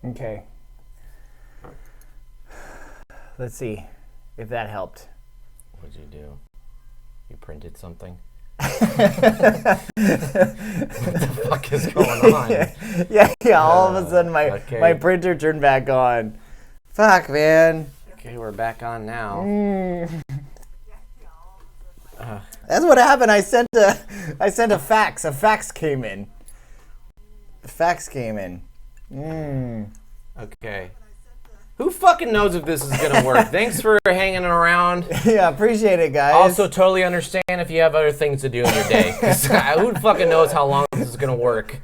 Okay. Let's see if that helped. What'd you do? You printed something? What the fuck is going on? Yeah. All of a sudden, my printer turned back on. Fuck, man. Okay, we're back on now. That's what happened. I sent a fax. A fax came in. Okay. Who fucking knows if this is gonna work? Thanks for hanging around. Yeah, appreciate it, guys. Also, totally understand if you have other things to do in your day. Who fucking knows how long this is gonna work?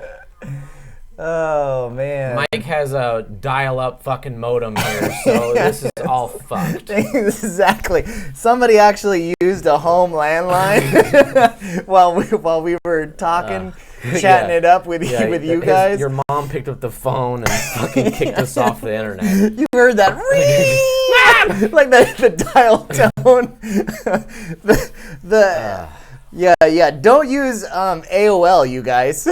Oh, man. Mike has a dial-up fucking modem here, so this is all fucked. Exactly. Somebody actually used a home landline while we were talking, chatting it up with you guys. Your mom picked up the phone and fucking kicked us off the internet. You heard that ring, like the dial tone. Yeah. Don't use AOL, you guys.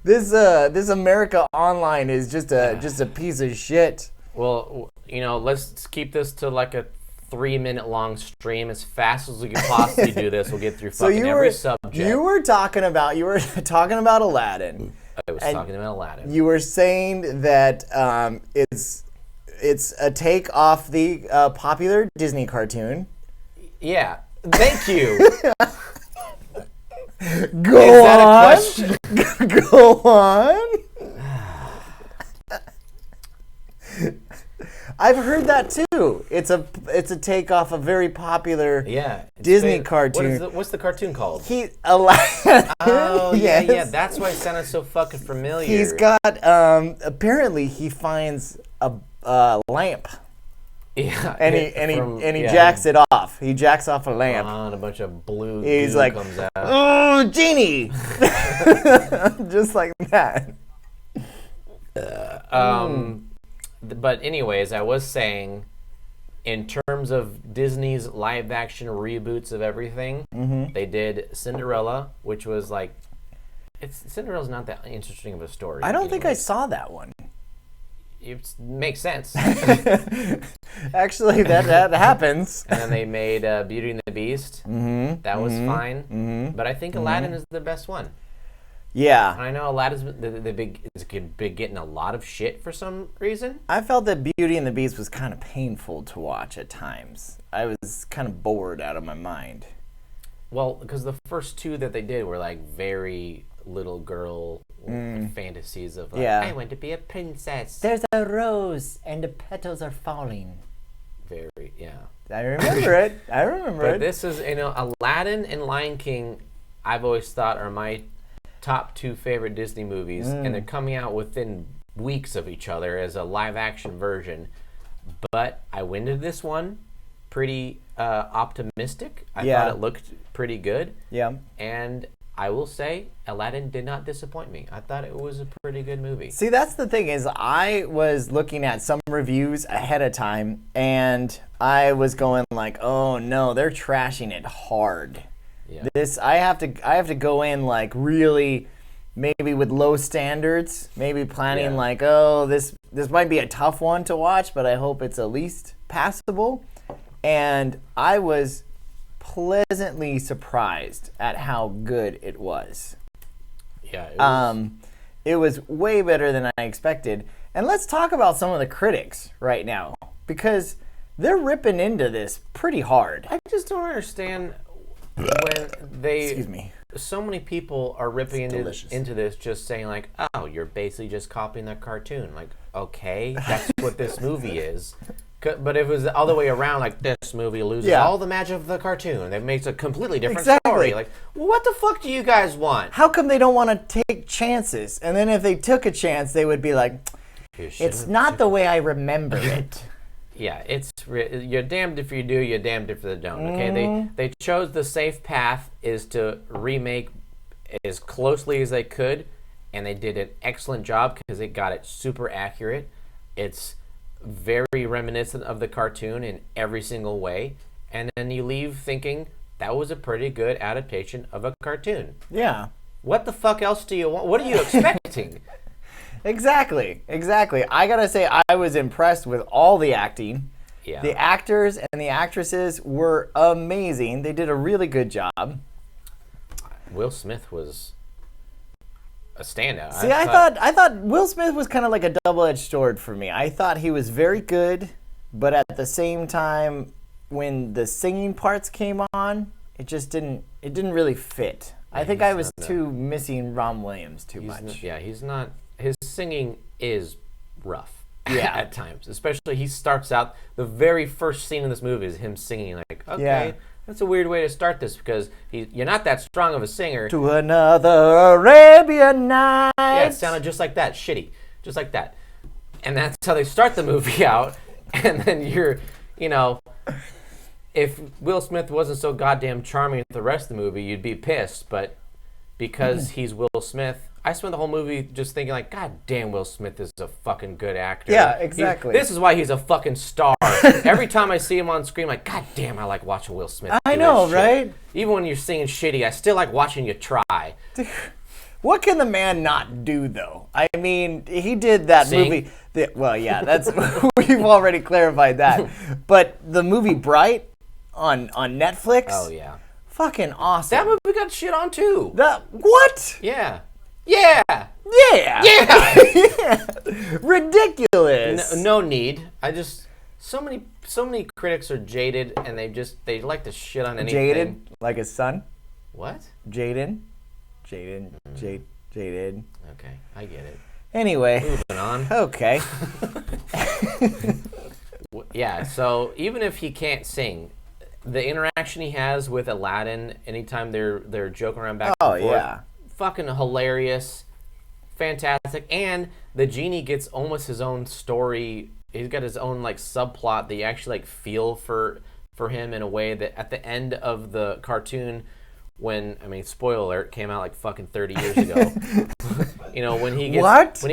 This America Online is just a piece of shit. Well, let's keep this to like a 3-minute long stream as fast as we can possibly do this. We'll get through every subject. You were talking about Aladdin. I was talking about Aladdin. You were saying that it's a take off the popular Disney cartoon. Yeah. Thank you. Go on. Go on. I've heard that too. It's a take off a very popular Disney cartoon. What's the cartoon called? Aladdin. Oh yeah. That's why it sounded so fucking familiar. He's got apparently he finds a lamp. Yeah, and he jacks it off. He jacks off a lamp. And a bunch of blue He's goo like, comes out. Oh, genie! Just like that. But anyways, I was saying, in terms of Disney's live-action reboots of everything, they did Cinderella, which was like, Cinderella's not that interesting of a story. I don't think I saw that one. It makes sense. Actually, that happens. And then they made Beauty and the Beast. That was fine. But I think Aladdin is the best one. Yeah. And I know Aladdin's been getting a lot of shit for some reason. I felt that Beauty and the Beast was kind of painful to watch at times. I was kind of bored out of my mind. Well, because the first two that they did were like very little girl fantasies of like, I want to be a princess. There's a rose and the petals are falling. Very, yeah. I remember it. But this is, Aladdin and Lion King, I've always thought are my top 2 favorite Disney movies, and they're coming out within weeks of each other as a live-action version. But I went into this one pretty optimistic. I thought it looked pretty good. Yeah. And I will say, Aladdin did not disappoint me. I thought it was a pretty good movie. See, that's the thing is I was looking at some reviews ahead of time, and I was going like, oh no, they're trashing it hard. Yeah. I have to go in like really maybe with low standards, maybe planning like, oh, this might be a tough one to watch, but I hope it's at least passable. And I was pleasantly surprised at how good it was. Yeah. It was way better than I expected. And let's talk about some of the critics right now, because they're ripping into this pretty hard. I just don't understand when they... Excuse me. So many people are ripping into this just saying like, oh, you're basically just copying that cartoon. Like, okay, that's what this movie is. But if it was the other way around, like this movie loses all the magic of the cartoon. It makes a completely different story. Like, well, what the fuck do you guys want? How come they don't want to take chances? And then if they took a chance, they would be like, it's not the way I remember it. Yeah, you're damned if you do, you're damned if you don't. Okay, they chose the safe path is to remake as closely as they could, and they did an excellent job because they got it super accurate. It's very reminiscent of the cartoon in every single way, and then you leave thinking that was a pretty good adaptation of a cartoon. Yeah. What the fuck else do you want? What are you expecting? Exactly. I gotta say, I was impressed with all the acting. Yeah. The actors and the actresses were amazing. They did a really good job. Will Smith was a standout. See, I thought Will Smith was kind of like a double-edged sword for me. I thought he was very good, but at the same time, when the singing parts came on, it didn't really fit. I think I was missing Ron Williams too much. He's not. His singing is rough. Yeah. At times, especially he starts out. The very first scene in this movie is him singing. Like, okay, that's a weird way to start this because you're not that strong of a singer. To another Arabian night. Yeah, it sounded just like that, shitty, just like that, and that's how they start the movie out. And then if Will Smith wasn't so goddamn charming the rest of the movie, you'd be pissed. But because he's Will Smith, I spent the whole movie just thinking like, God damn, Will Smith is a fucking good actor. Yeah, exactly. This is why he's a fucking star. Every time I see him on screen, I'm like, God damn, I like watching Will Smith. I know, right? Even when you're singing shitty, I still like watching you try. What can the man not do, though? I mean, he did that movie. Well, yeah, that's we've already clarified that. But the movie Bright on Netflix. Oh yeah, fucking awesome. That movie got shit on too. What? Yeah. Ridiculous. No need. So many critics are jaded and they like to shit on anything. Jaded, like his son. What? Jaded. Okay, I get it. Anyway, moving on. Okay. Yeah. So even if he can't sing, the interaction he has with Aladdin, anytime they're joking around back and forth, fucking hilarious, fantastic. And the genie gets almost his own story. He's got his own like subplot that you actually like feel for him in a way that at the end of the cartoon, spoiler alert, came out like fucking 30 years ago. When he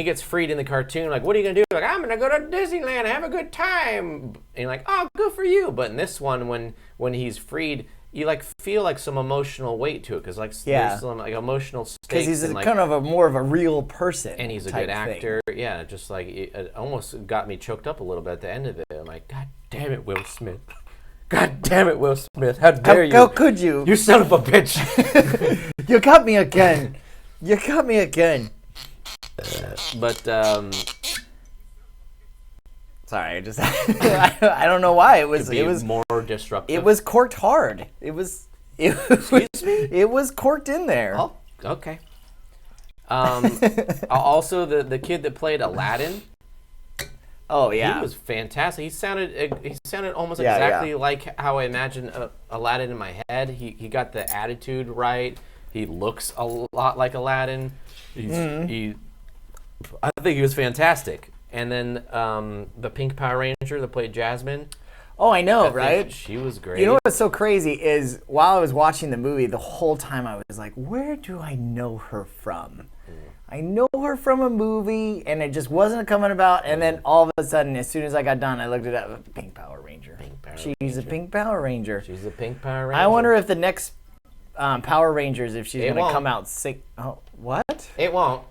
gets freed in the cartoon, like, what are you gonna do? Like, I'm gonna go to Disneyland, have a good time. And you're like, oh, good for you. But in this one, when he's freed, you like feel like some emotional weight to it because there's some like emotional stakes. Because he's kind of more of a real person, and he's a good actor. Thing. Yeah, just like it almost got me choked up a little bit at the end of it. I'm like, God damn it, Will Smith. God damn it, Will Smith. How dare you? How could you? You son of a bitch. You got me again. But, sorry, I don't know why. It was more disruptive. It was corked hard. Excuse me? It was corked in there. Oh, okay. Also, the kid that played Aladdin. Oh yeah, he was fantastic. He sounded almost exactly like how I imagine Aladdin in my head. He got the attitude right. He looks a lot like Aladdin. I think he was fantastic. And then the Pink Power Ranger that played Jasmine. Oh, I know, right? She was great. You know what's so crazy is while I was watching the movie, the whole time I was like, where do I know her from? I know her from a movie, and it just wasn't coming about. And then all of a sudden, as soon as I got done, I looked it up. Pink Power Ranger. She's a Pink Power Ranger. She's a Pink Power Ranger. I wonder if the next Power Rangers, if she's going to come out sick. Oh, what? It won't.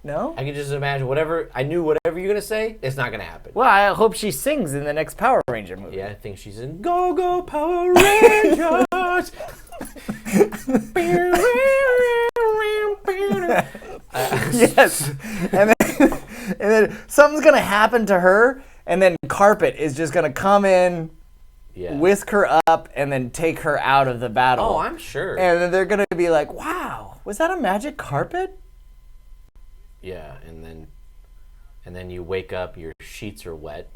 No? I can just imagine whatever you're going to say, it's not going to happen. Well, I hope she sings in the next Power Ranger movie. Yeah, I think she's in Go Go Power Rangers. Yes. And then something's going to happen to her, and then Carpet is just going to come in, whisk her up, and then take her out of the battle. Oh, I'm sure. And then they're going to be like, wow, was that a magic carpet? Yeah, and then you wake up, your sheets are wet,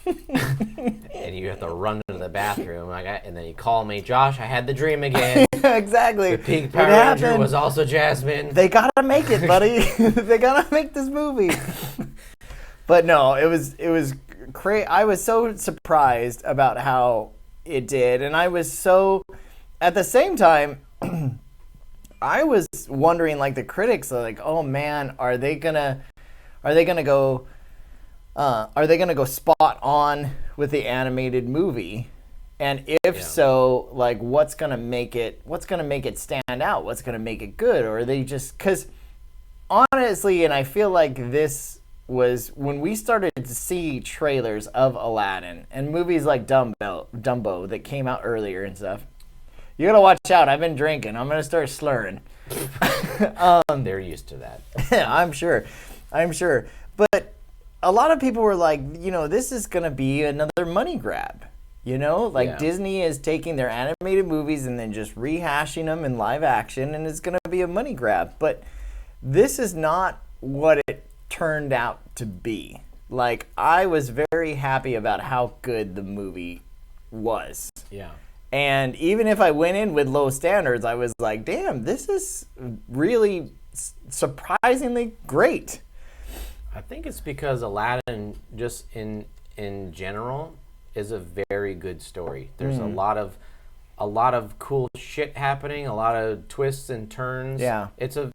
and you have to run to the bathroom. And then you call me, Josh. I had the dream again. Exactly. The Pink Power Ranger was also Jasmine. They gotta make it, buddy. They gotta make this movie. But no, it was crazy. I was so surprised about how it did, and I was so, at the same time. I was wondering, like the critics are like, oh man, are they gonna go spot on with the animated movie? And if so, like what's gonna make it stand out? What's gonna make it good? Or are they just, because honestly, and I feel like this was when we started to see trailers of Aladdin and movies like Dumbo that came out earlier and stuff. You gotta watch out. I've been drinking. I'm gonna start slurring. They're used to that. I'm sure. But a lot of people were like, this is gonna be another money grab. Yeah. Disney is taking their animated movies and then just rehashing them in live action, and it's gonna be a money grab. But this is not what it turned out to be. Like, I was very happy about how good the movie was. Yeah. And even if I went in with low standards, I was like, damn, this is really surprisingly great. I think it's because Aladdin, just in general, is a very good story. There's a lot of cool shit happening, a lot of twists and turns. Yeah. It's a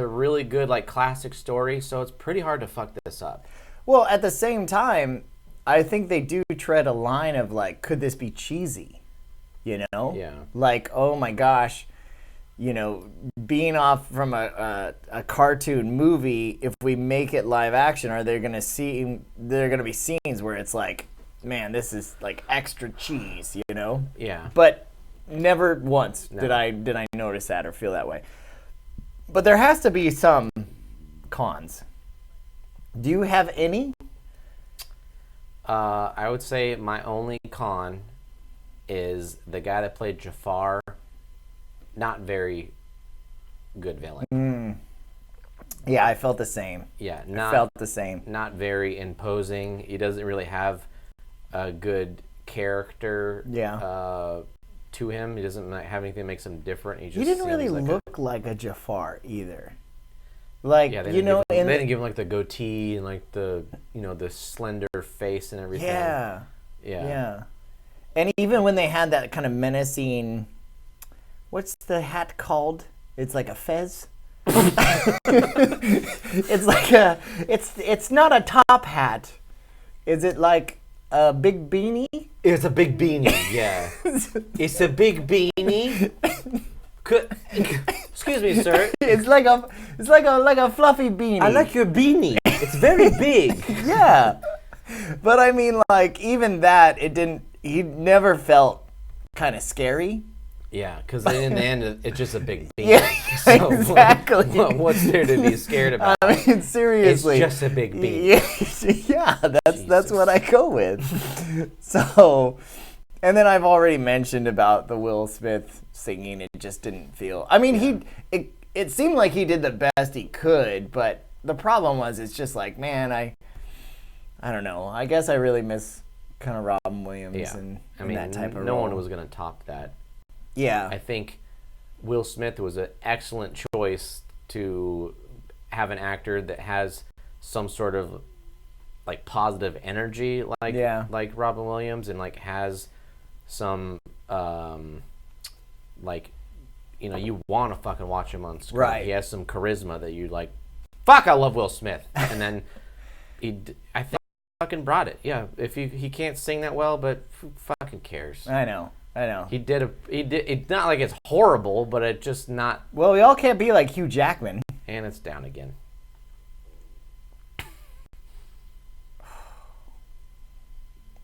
really good, like, classic story, so it's pretty hard to fuck this up. Well, at the same time, I think they do tread a line of, like, could this be cheesy? Yeah. Like, oh my gosh, being off from a cartoon movie, if we make it live action, are there gonna be scenes where it's like, man, this is like extra cheese, Yeah. But never once did I notice that or feel that way. But there has to be some cons. Do you have any? I would say my only con is the guy that played Jafar, not very good villain. Yeah, I felt the same. Yeah, I felt the same. Not very imposing. He doesn't really have a good character to him. He doesn't have anything that makes him different. He didn't really look like a Jafar either. Like, they didn't give him like the goatee and like the the slender face and everything. Yeah. And even when they had that kind of menacing, what's the hat called? It's like a fez. It's like it's not a top hat. Is it like a big beanie? It's a big beanie, yeah. It's a big beanie. Excuse me, sir. It's like a fluffy beanie. I like your beanie. It's very big. Yeah. But I mean, like, even that, he never felt kind of scary. Yeah, because in the end, it's just a big beanie. Yeah, so exactly. What's there to be scared about? I mean, seriously. It's just a big beanie. Yeah, that's what I go with. So, and then I've already mentioned about the Will Smith singing. It just didn't feel. I mean, it seemed like he did the best he could, but the problem was, it's just like, man, I don't know. I guess I really miss kind of Robin Williams and that type of role. No one was going to top that. Yeah. I think Will Smith was an excellent choice to have an actor that has some sort of like positive energy like Robin Williams, and like has some like you want to fucking watch him on screen. Right. He has some charisma that you like. Fuck, I love Will Smith. And then I think he fucking brought it. Yeah, if he can't sing that well, but who fucking cares? I know. He did. It's not like it's horrible, but it's just not. Well, we all can't be like Hugh Jackman. And it's down again.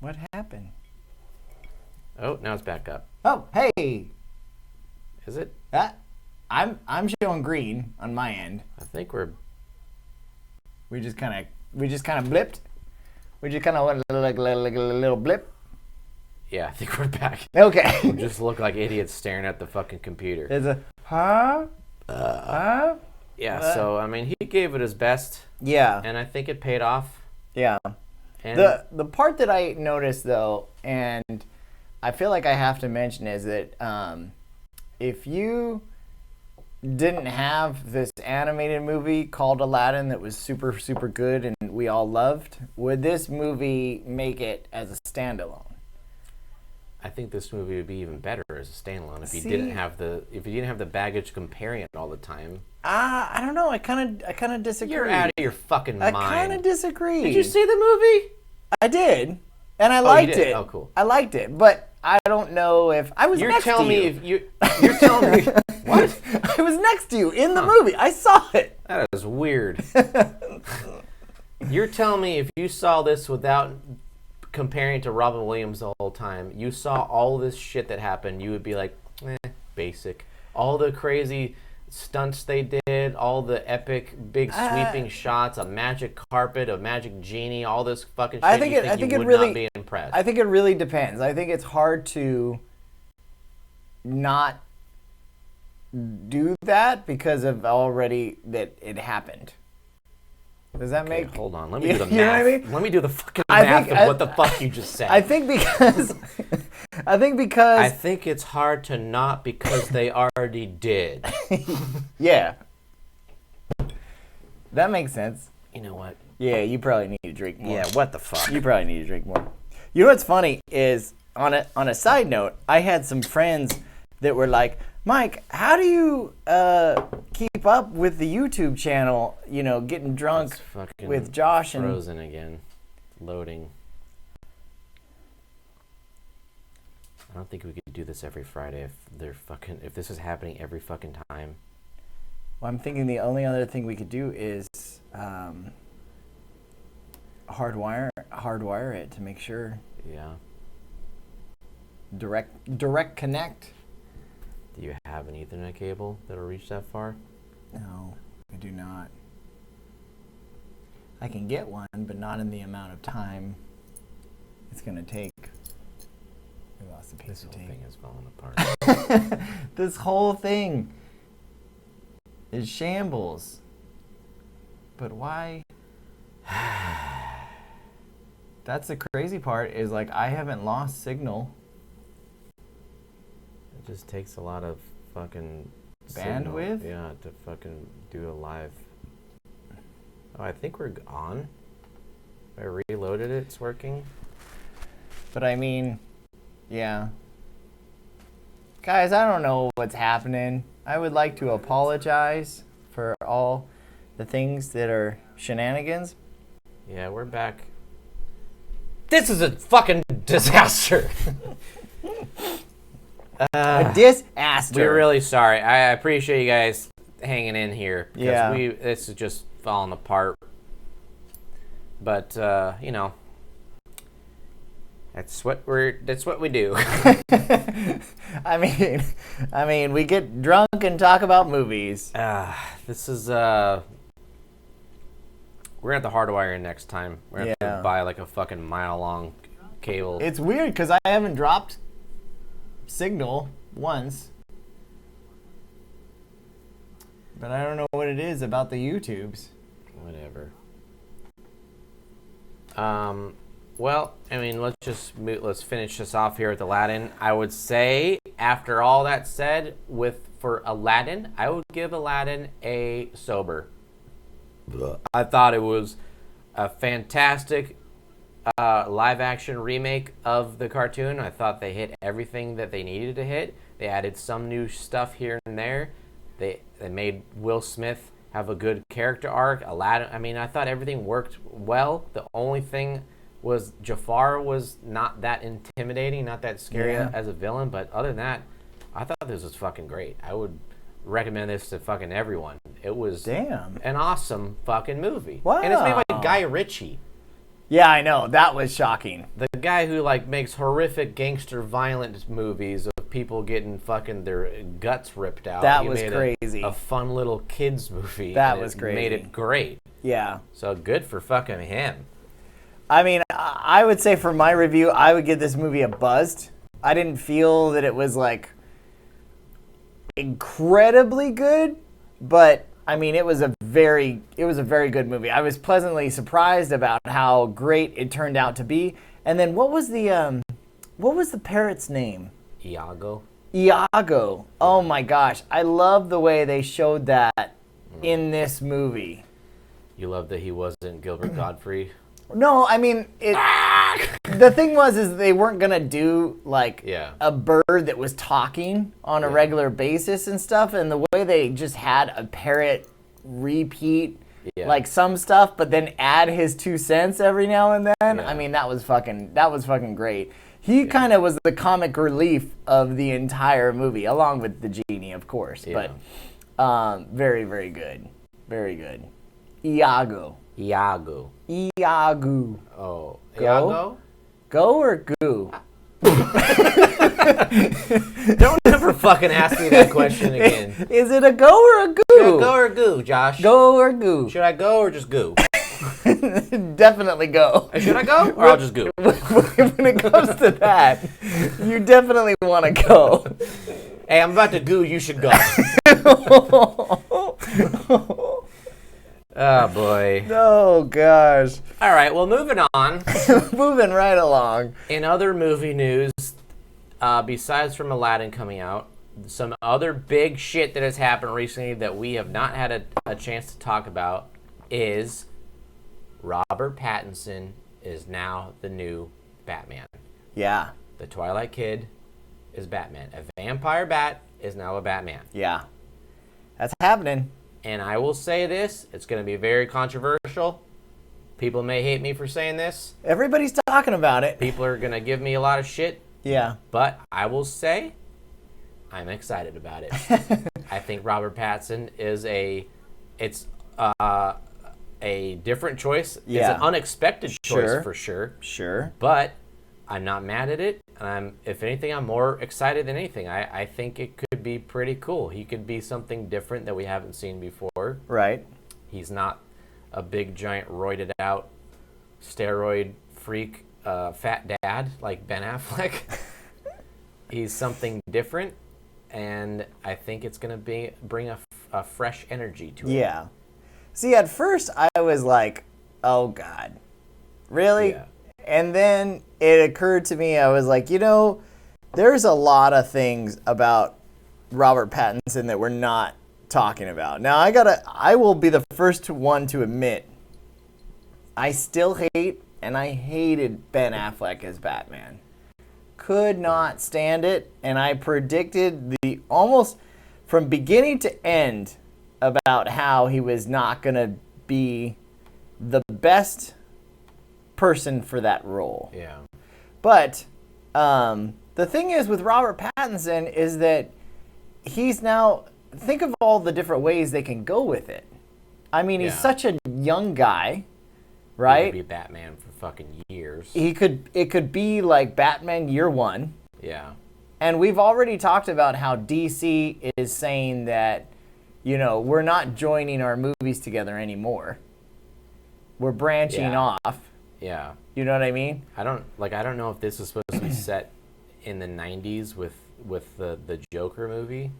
What happened? Oh, now it's back up. Oh, hey. Is it? I'm showing green on my end. I think we just kind of blipped. We just kind of went like a little blip. Yeah, I think we're back. Okay. We just look like idiots staring at the fucking computer. There's a huh? Yeah, so I mean, he gave it his best. Yeah. And I think it paid off. Yeah. And the part that I noticed though, and I feel like I have to mention, is that if you didn't have this animated movie called Aladdin that was super, super good and we all loved, would this movie make it as a standalone? I think this movie would be even better as a standalone if you didn't have the baggage comparing it all the time. I don't know. I kind of disagree. You're out of your fucking mind. I kind of disagree. Did you see the movie? I did, and I liked it. Oh, cool. I liked it, but I don't know if I was. You're next telling to me you. if you're telling me What? I was next to you in the movie. I saw it. That is weird. You're telling me if you saw this without comparing to Robin Williams the whole time, you saw all this shit that happened, you would be like, basic. All the crazy stunts they did, all the epic, big sweeping shots, a magic carpet, a magic genie, all this fucking shit. I think you would not be impressed. I think it really depends. I think it's hard to not do that because of already that it happened. Does that make? Hold on. Let me do the math. You know what I mean? Let me do the fucking math of what the fuck you just said. I think because I think it's hard to not because they already did. Yeah. That makes sense. You know what? Yeah, you probably need to drink more. Yeah, what the fuck? You probably need to drink more. You know what's funny is on a side note, I had some friends that were like, Mike, how do you keep up with the YouTube channel, getting drunk with Josh and... Frozen again. Loading. I don't think we could do this every Friday if this is happening every fucking time. Well, I'm thinking the only other thing we could do is hardwire it to make sure. Yeah. Direct connect. Do you have an Ethernet cable that'll reach that far? No, I do not. I can get one, but not in the amount of time it's going to take. We lost a piece of tape. This whole thing is falling apart. This whole thing is shambles. But why? That's the crazy part is like I haven't lost signal. It just takes a lot of fucking bandwidth? Signal, yeah, to fucking do a live. Oh, I think we're on. I reloaded it, it's working. But I mean, yeah. Guys, I don't know what's happening. I would like to apologize for all the things that are shenanigans. Yeah, we're back. This is a fucking disaster. A disaster. We're really sorry. I appreciate you guys hanging in here. Yeah. This is just falling apart. But that's what we do. I mean, we get drunk and talk about movies. This is we're gonna have to hardwire next time. We're gonna have to buy like a fucking mile-long cable. It's weird because I haven't dropped signal once, but I don't know what it is about the YouTubes. Whatever. Well, I mean, let's finish this off here with Aladdin. I would say, after all that said, for Aladdin, I would give Aladdin a sober. I thought it was a fantastic live-action remake of the cartoon. I thought they hit everything that they needed to hit. They added some new stuff here and there. They made Will Smith have a good character arc. Aladdin, I mean, I thought everything worked well. The only thing was Jafar was not that intimidating, not that scary as a villain. But other than that, I thought this was fucking great. I would recommend this to fucking everyone. It was an awesome fucking movie. Wow. And it's made by Guy Ritchie. Yeah, I know. That was shocking. The guy who makes horrific gangster violent movies of people getting fucking their guts ripped out. That was crazy. A fun little kids movie. That was crazy. Made it great. Yeah. So good for fucking him. I mean, I would say for my review, I would give this movie a buzzed. I didn't feel that it was incredibly good, but I mean, it was a very good movie. I was pleasantly surprised about how great it turned out to be. And then what was the parrot's name? Iago. Oh my gosh, I love the way they showed that in this movie. You love that he wasn't Gilbert Godfrey? No, I mean, the thing is they weren't gonna do a bird that was talking on a regular basis and stuff, and the way they just had a parrot repeat Yeah. like some stuff, but then add his 2 cents every now and then. Yeah. I mean, that was fucking great. He kind of was the comic relief of the entire movie, along with the genie, of course. Yeah. But very, very good. Very good. Iago. Iago. Iago. Oh. Go? Iago? Go or goo? Don't ever fucking ask me that question again. Is it a go or a goo? Should I go or goo, Josh? Go or goo? Should I go or just goo? Definitely go. Should I go or I'll just goo? When it comes to that, you definitely want to go. Hey, I'm about to goo. You should go. Oh, boy. Oh, gosh. All right, well, moving on. Moving right along. In other movie news, besides from Aladdin coming out, some other big shit that has happened recently that we have not had a chance to talk about is Robert Pattinson is now the new Batman. Yeah. The Twilight Kid is Batman. A vampire bat is now a Batman. Yeah. That's happening. And I will say this, it's going to be very controversial. People may hate me for saying this. Everybody's talking about it. People are going to give me a lot of shit. Yeah. But I will say, I'm excited about it. I think Robert Pattinson is a different choice. Yeah. It's an unexpected choice Sure. for sure. Sure. But I'm not mad at it. If anything, I'm more excited than anything. I think it could be pretty cool. He could be something different that we haven't seen before. Right. He's not a big, giant, roided out, steroid freak, fat dad like Ben Affleck. He's something different, and I think it's going to bring a fresh energy to it. Yeah. See, at first I was like, oh, God. Really? Yeah. And then it occurred to me, I was like, there's a lot of things about Robert Pattinson that we're not talking about. Now, I will be the first one to admit, I still hate, and I hated Ben Affleck as Batman. Could not stand it, and I predicted almost from beginning to end about how he was not going to be the best person for that role. Yeah. But the thing is with Robert Pattinson is that he's now, think of all the different ways they can go with it. I mean, he's such a young guy, right? He could be Batman for fucking years. It could be like Batman Year One. Yeah. And we've already talked about how DC is saying that, we're not joining our movies together anymore. We're branching off. Yeah. You know what I mean? I don't know if this is supposed to be set in the 90s with the Joker movie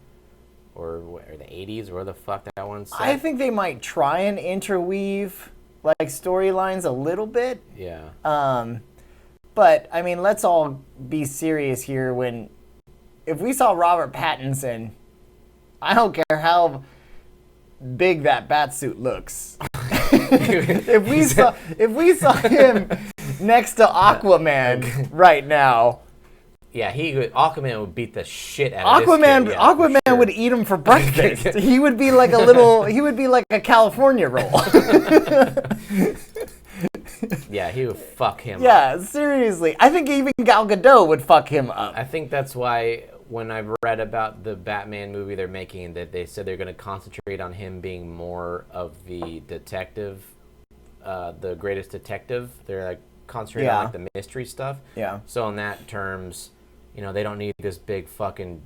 or the 80s, where the fuck that one's set. I think they might try and interweave like storylines a little bit. Yeah. But I mean, let's all be serious here. If we saw Robert Pattinson, I don't care how big that bat suit looks. if we saw him next to Aquaman right now, yeah, Aquaman would beat the shit out of Aquaman. this kid, Aquaman would eat him for breakfast. He would be like a California roll. Yeah, he would fuck him up. Yeah, seriously. I think even Gal Gadot would fuck him up. I think that's why when I've read about the Batman movie they're making, that they said they're going to concentrate on him being more of the detective, the greatest detective. They're like concentrating on like the mystery stuff. Yeah. So in that terms, they don't need this big fucking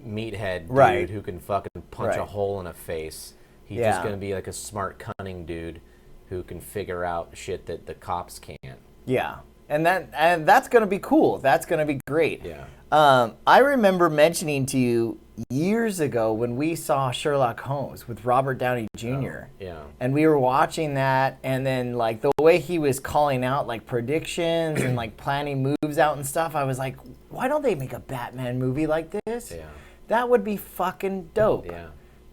meathead dude Right. who can fucking punch a Right. hole in a face. He's just going to be like a smart, cunning dude who can figure out shit that the cops can't. Yeah. And that's going to be cool. That's going to be great. Yeah. I remember mentioning to you years ago when we saw Sherlock Holmes with Robert Downey Jr. Yeah. And we were watching that, and then like the way he was calling out like predictions and like planning moves out and stuff, I was like, why don't they make a Batman movie like this? Yeah. That would be fucking dope. Yeah.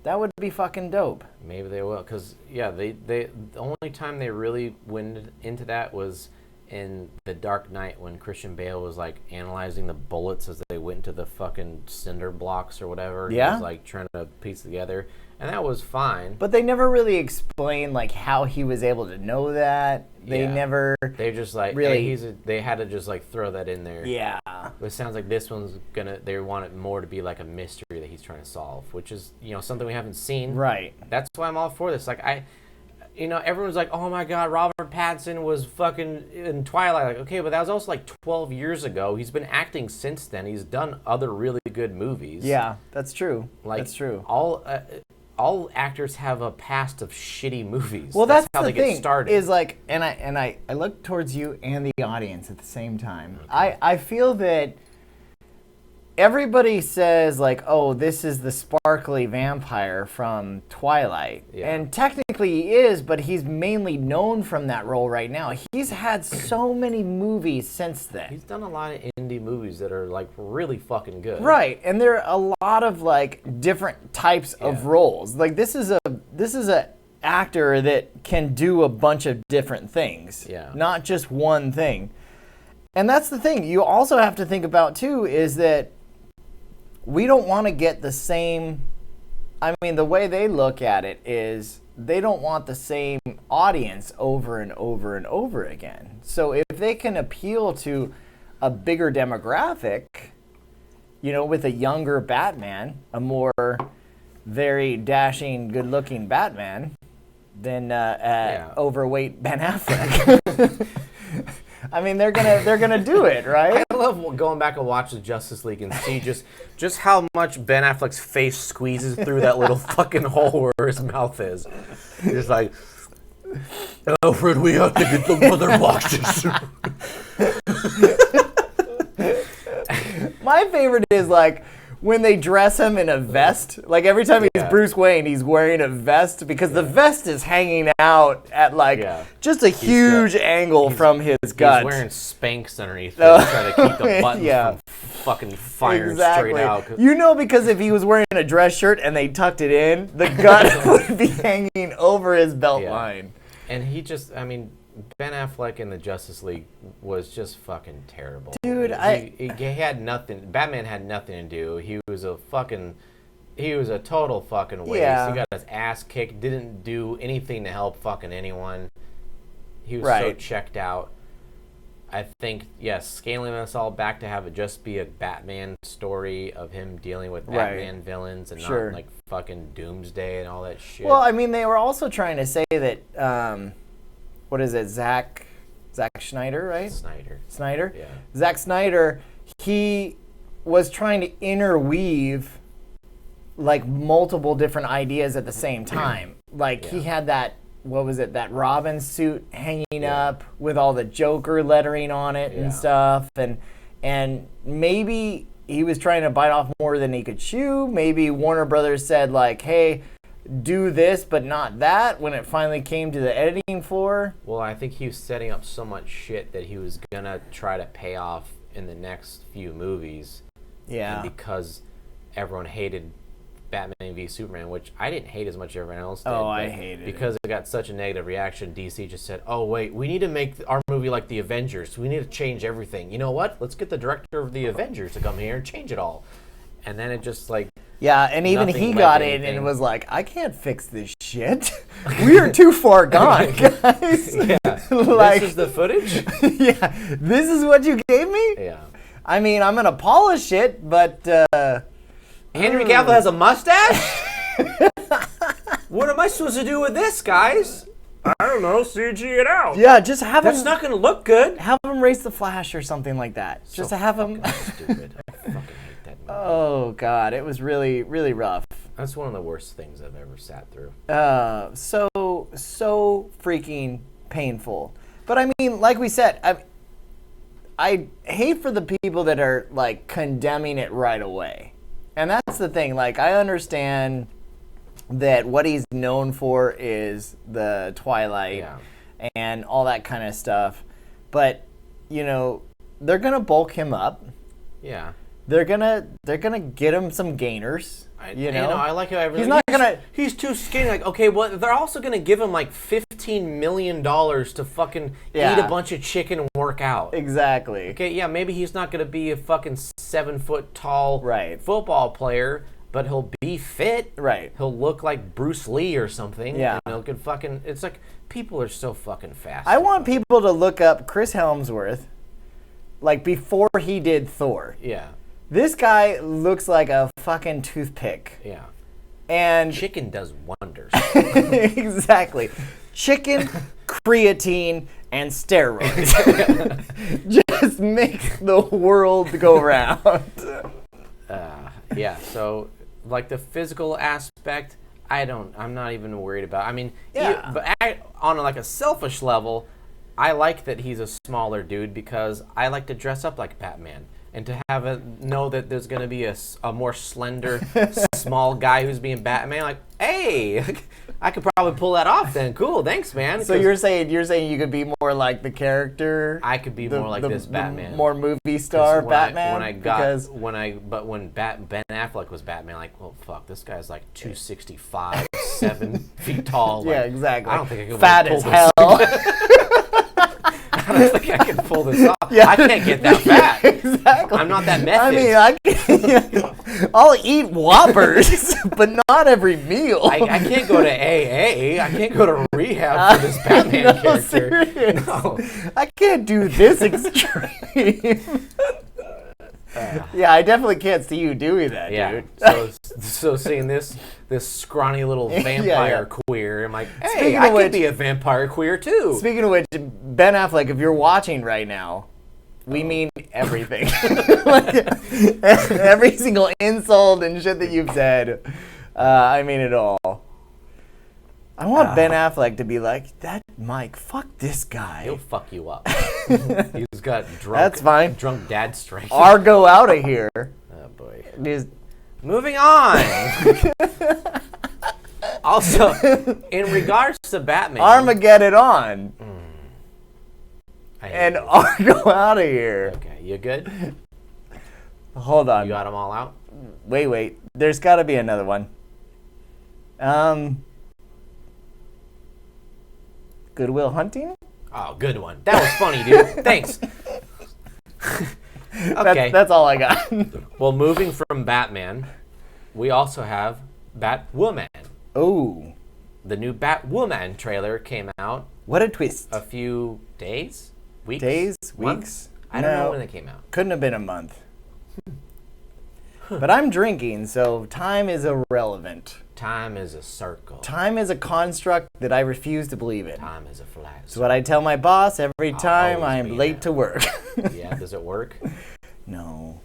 That would be fucking dope. Maybe they will, because they the only time they really went into that was in The Dark Knight when Christian Bale was like analyzing the bullets as they went to the fucking cinder blocks or whatever. Yeah. He was like trying to piece together, and that was fine. But they never really explained like how he was able to know that. They never. They just like really. Hey, they had to just like throw that in there. Yeah. But it sounds like this one's gonna. They want it more to be like a mystery that he's trying to solve, which is something we haven't seen. Right. That's why I'm all for this. Like everyone's like, oh my God, Robert Pattinson was fucking in Twilight. Like, okay, but that was also like 12 years ago. He's been acting since then. He's done other really good movies. Yeah, that's true. Like, that's true. All actors have a past of shitty movies. Well, that's how the they thing, get started. is like, and I look towards you and the audience at the same time. Okay. I feel that everybody says like, oh, this is the sparkly vampire from Twilight. Yeah. And technically he is, but he's mainly known from that role right now. He's had so many movies since then. He's done a lot of indie movies that are like really fucking good. Right, and there are a lot of like different types of roles. Like this is a actor that can do a bunch of different things. Yeah. Not just one thing. And that's the thing. You also have to think about too is that we don't want to get the same. I mean, the way they look at it is they don't want the same audience over and over and over again. So if they can appeal to a bigger demographic, with a younger Batman, a more very dashing, good-looking Batman, than overweight Ben Affleck. I mean, they're gonna do it, right? I love going back and watch the Justice League and see just how much Ben Affleck's face squeezes through that little fucking hole where his mouth is. Just like, Alfred, we have to get the mother boxes. My favorite is like when they dress him in a vest. Like every time he's Bruce Wayne, he's wearing a vest because the vest is hanging out at just a huge angle from his gut. He's wearing Spanx underneath to try to keep the buttons from fucking firing straight out. Because if he was wearing a dress shirt and they tucked it in, the gut would be hanging over his belt line. And Ben Affleck in the Justice League was just fucking terrible. Dude, he had nothing. Batman had nothing to do. He was a total fucking waste. Yeah. He got his ass kicked. Didn't do anything to help fucking anyone. He was so checked out. I think scaling this all back to have it just be a Batman story of him dealing with Batman villains and not like fucking Doomsday and all that shit. Well, I mean, they were also trying to say that. What is it, Zack Snyder, right? Snyder? Yeah. Zack Snyder, he was trying to interweave like multiple different ideas at the same time. Like he had that, that Robin suit hanging up with all the Joker lettering on it and stuff. And maybe he was trying to bite off more than he could chew. Maybe Warner Brothers said like, hey, do this but not that when it finally came to the editing floor. Well, I think he was setting up so much shit that he was gonna try to pay off in the next few movies. Yeah. And because everyone hated Batman v Superman, which I didn't hate as much as everyone else did. Oh, I hated it. Because it got such a negative reaction, DC just said, oh, wait, we need to make our movie like the Avengers. We need to change everything. You know what? Let's get the director of the Avengers to come here and change it all. And then it just like... Yeah, and even he got in and was like, I can't fix this shit. We are too far gone, guys. This is the footage? This is what you gave me? Yeah. I mean, I'm going to polish it, but... Henry Cavill has a mustache? What am I supposed to do with this, guys? I don't know, CG it out. Yeah, just have him... That's not going to look good. Have him race the Flash or something like that. Just to have him... stupid. I fucking hate that movie. Oh, God, it was really, really rough. That's one of the worst things I've ever sat through. So freaking painful. But I mean, like we said, I hate for the people that are, like, condemning it right away. And that's the thing. Like, I understand that what he's known for is the Twilight and all that kind of stuff. But, you know, they're going to bulk him up. Yeah. They're gonna get him some gainers. I like how everything. He's not gonna. He's too skinny. Like, okay, well, they're also gonna give him like $15 million to fucking eat a bunch of chicken and work out. Exactly. Okay, yeah, maybe he's not gonna be a fucking 7-foot tall football player, but he'll be fit. Right. He'll look like Bruce Lee or something. Yeah. And he'll get fucking. It's like people are so fucking fast. I want people to look up Chris Hemsworth, like before he did Thor. Yeah. This guy looks like a fucking toothpick. Yeah. And chicken does wonders. Exactly. Chicken, creatine, and steroids just make the world go round. Yeah. So, like the physical aspect, I'm not even worried about. I mean, on like a selfish level, I like that he's a smaller dude because I like to dress up like Batman. And to know that there's going to be a more slender, small guy who's being Batman, like, hey, I could probably pull that off then. Cool, thanks, man. So you're saying you could be more like the character? I could be more like this Batman. More movie star Batman? When Ben Affleck was Batman, like, well, fuck, this guy's like 265, 7 feet tall. Like, yeah, exactly. I don't think I could fat as hell. I don't think I can pull this off. Yeah. I can't get that fat. Exactly. I'm not that method. I mean, I'll eat Whoppers, but not every meal. I can't go to AA. I can't go to rehab for this Batman character. Serious. No. I can't do this extreme. Yeah, I definitely can't see you doing that, dude. So seeing this scrawny little vampire queer, I'm like, hey, Speaking I of could which- be a vampire queer too. Speaking of which, Ben Affleck, if you're watching right now, we mean everything. Like, every single insult and shit that you've said, I mean it all. I want Ben Affleck to be like, that Mike, fuck this guy. He'll fuck you up. He's got drunk. That's fine. Drunk dad strength. Argo out of here. Oh boy. Just, Moving on. Also, in regards to Batman, Armageddon on. I hate And you. Argo out of here. Okay, you good? Hold on. You got them all out? Wait. There's got to be another one. Goodwill Hunting? Oh, good one. That was funny, dude. Thanks. Okay. That's all I got. Well, moving from Batman, we also have Batwoman. Oh, The new Batwoman trailer came out what a twist. a few days? Weeks? Days? Months? Weeks? I don't know No. when it came out. Couldn't have been a month. But I'm drinking, so time is irrelevant. Time is a circle. Time is a construct that I refuse to believe in. Time is a flat. It's what I tell my boss every time always I be am late there. to work. Yeah, does it work? No.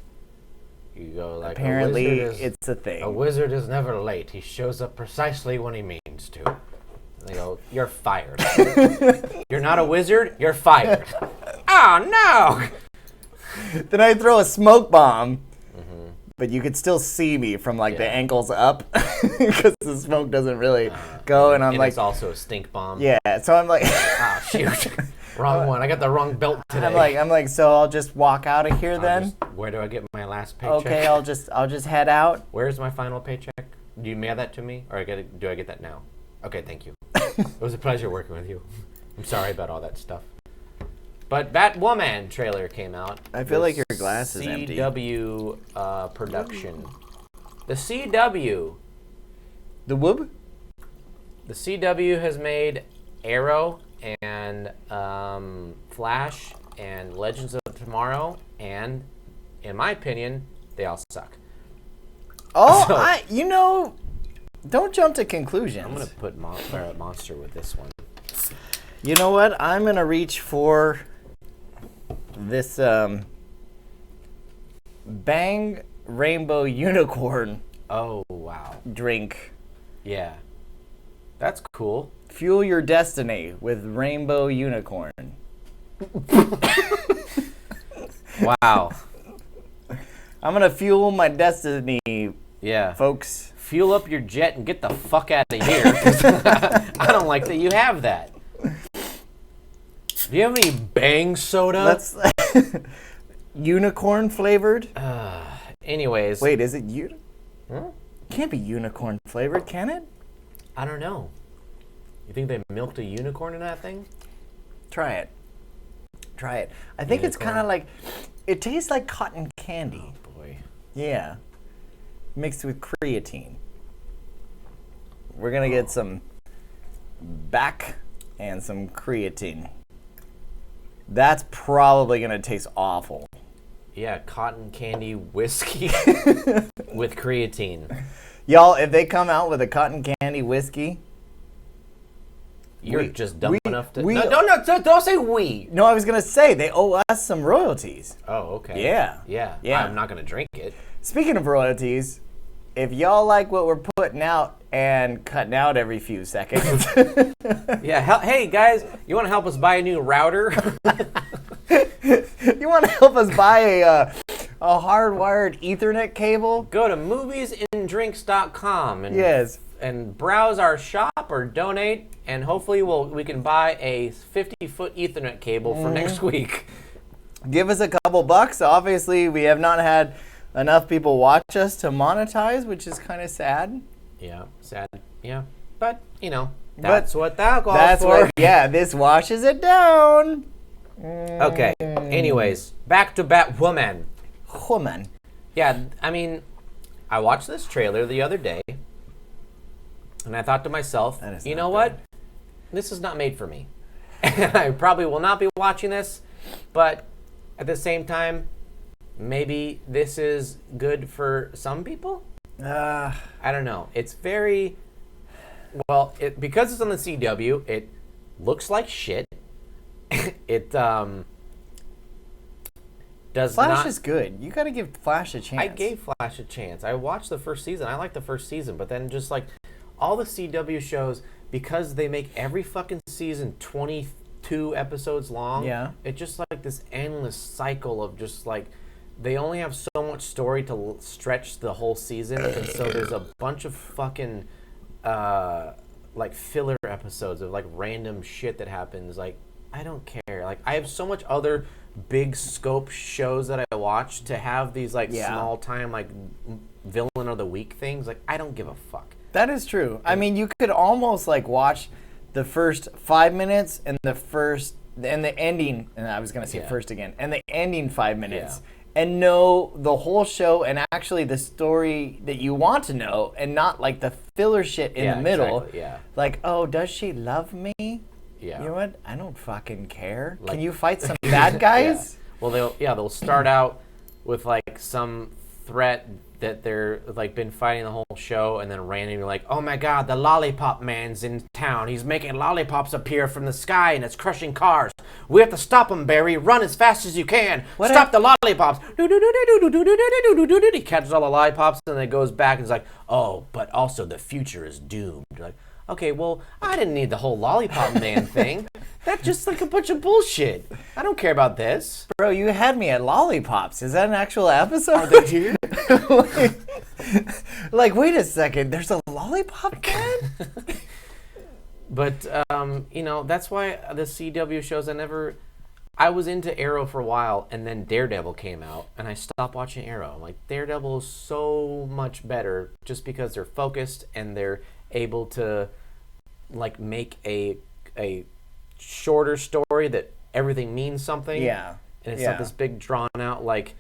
You go like, Apparently, a wizard is, it's a thing. a wizard is never late. He shows up precisely when he means to. They go, you're fired. You're not a wizard, you're fired. Oh, no! Then I throw a smoke bomb, but you could still see me from like the Yeah. ankles up because the smoke doesn't really go, and I'm like, it's also a stink bomb. yeah. So I'm like, Oh, shoot. Wrong one. I got the wrong belt today. I'm like, so I'll just walk out of here I'll then. where do I get my last paycheck? Okay, I'll just head out. Where's my final paycheck? Do you mail that to me, or do I get that now? Okay, thank you. It was a pleasure working with you. I'm sorry about all that stuff. But Batwoman trailer came out. I feel The like your glass is empty. CW production. The CW. The whoop? The CW has made Arrow and Flash and Legends of Tomorrow, and in my opinion, they all suck. Oh, So- don't jump to conclusions. I'm gonna put Monster with this one. You know what? I'm gonna reach for this Bang Rainbow Unicorn Oh wow, drink. yeah, that's cool. Fuel your destiny with Rainbow Unicorn. Wow, I'm gonna fuel my destiny, yeah. folks. Fuel up your jet and get the fuck out of here. 'Cause I don't like that you have that. Do you have any Bang soda? Let's unicorn flavored. Anyways. Wait, is it you? Can't be unicorn flavored, can it? I don't know. You think they milked a unicorn in that thing? Try it. I think it's kind of like, it tastes like cotton candy. Oh boy. Yeah. Mixed with creatine. We're going to get some back and some creatine. That's probably going to taste awful. Yeah, cotton candy whiskey with creatine. Y'all, if they come out with a cotton candy whiskey, you're just dumb enough to... No, don't say we. No, I was going to say, they owe us some royalties. Oh, okay. Yeah. I'm not going to drink it. Speaking of royalties, if y'all like what we're putting out and cutting out every few seconds... Yeah, hey guys, you want to help us buy a new router? You want to help us buy a hardwired Ethernet cable? Go to MoviesNDrinks.com and browse our shop or donate, and hopefully we can buy a 50-foot Ethernet cable for next week. Give us a couple bucks. Obviously, we have not had enough people watch us to monetize, which is kind of sad. Yeah, sad. Yeah, but that's what that calls that's for. This washes it down. Okay. Anyways, back to Batwoman. Woman. Yeah, I mean, I watched this trailer the other day, and I thought to myself, you know what? This is not made for me. And I probably will not be watching this, but at the same time, maybe this is good for some people? I don't know. It's very... Well, because it's on the CW, it looks like shit. It does Flash is good. You got to give Flash a chance. I gave Flash a chance. I watched the first season. I liked the first season, but then just like all the CW shows, because they make every fucking season 22 episodes long, it's just like this endless cycle of just like they only have so much story to stretch the whole season, and so there's a bunch of fucking like filler episodes of like random shit that happens. Like, I don't care. Like, I have so much other big scope shows that I watch to have these like small time like villain of the week things. Like, I don't give a fuck. That is true. I mean, you could almost like watch the first 5 minutes and the ending, and I was gonna say first again, and the ending 5 minutes, and know the whole show and actually the story that you want to know, and not like the filler shit in the middle. Exactly, Like, oh, does she love me? Yeah. You know what? I don't fucking care. Like, can you fight some bad guys? Well, they'll start out with like some threat that they're like been fighting the whole show, and then randomly like, oh my god, the lollipop man's in town. He's making lollipops appear from the sky and it's crushing cars. We have to stop him, Barry. Run as fast as you can. Stop the lollipops. He catches all the lollipops and then it goes back and it's like, oh, but also the future is doomed. You're like, okay, well, I didn't need the whole lollipop man thing. That's just like a bunch of bullshit. I don't care about this. Bro, you had me at lollipops. Is that an actual episode? Are they here? like, wait a second. There's a lollipop man? But, that's why the CW shows I was into Arrow for a while, and then Daredevil came out, and I stopped watching Arrow. Like, Daredevil is so much better just because they're focused and they're able to, like, make a shorter story that everything means something. Yeah. And it's not this big drawn out, like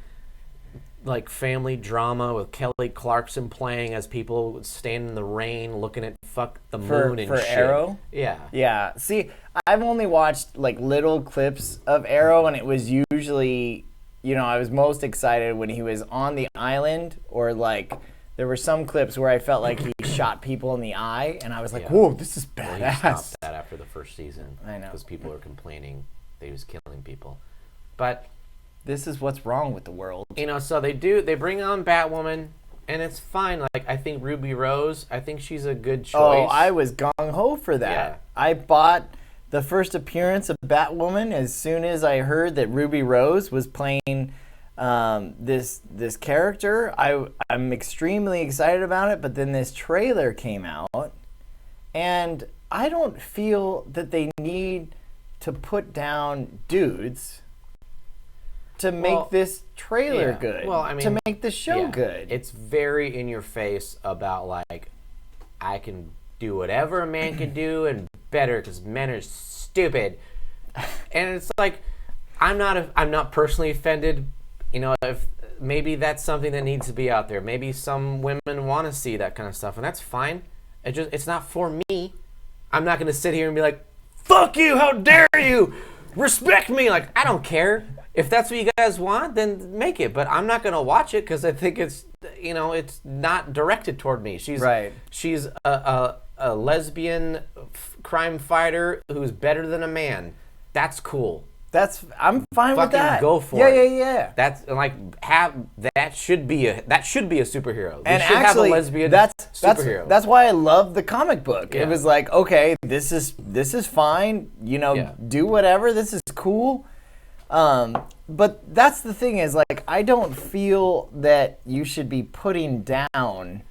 family drama with Kelly Clarkson playing as people stand in the rain looking at fuck the moon and shit. For Arrow? Yeah. See, I've only watched like little clips of Arrow, and it was usually, I was most excited when he was on the island, or like there were some clips where I felt like he shot people in the eye, and I was like, whoa, this is badass. Well, he stopped that after the first season. I know. Because people are complaining that he was killing people. But this is what's wrong with the world. So they bring on Batwoman, and it's fine. Like, I think Ruby Rose, I think she's a good choice. Oh, I was gung-ho for that. Yeah. I bought the first appearance of Batwoman as soon as I heard that Ruby Rose was playing this character. I'm extremely excited about it, but then this trailer came out, and I don't feel that they need to put down dudes to make this trailer good. Well, I mean, to make the show good. It's very in your face about like, I can do whatever a man can do and better because men are stupid. And it's like, I'm not personally offended. You know, if maybe that's something that needs to be out there. Maybe some women want to see that kind of stuff, and that's fine. It's not for me. I'm not going to sit here and be like, fuck you, how dare you, respect me. Like, I don't care. If that's what you guys want, then make it. But I'm not going to watch it because I think it's, you know, it's not directed toward me. She's a lesbian crime fighter who's better than a man. That's cool. I'm fine with that. Fucking go for it. Yeah. That's like that should be a superhero. We and should actually, have a lesbian superhero. That's why I love the comic book. Yeah. It was like, okay, this is fine. You know, do whatever. This is cool. But that's the thing is like I don't feel that you should be putting down.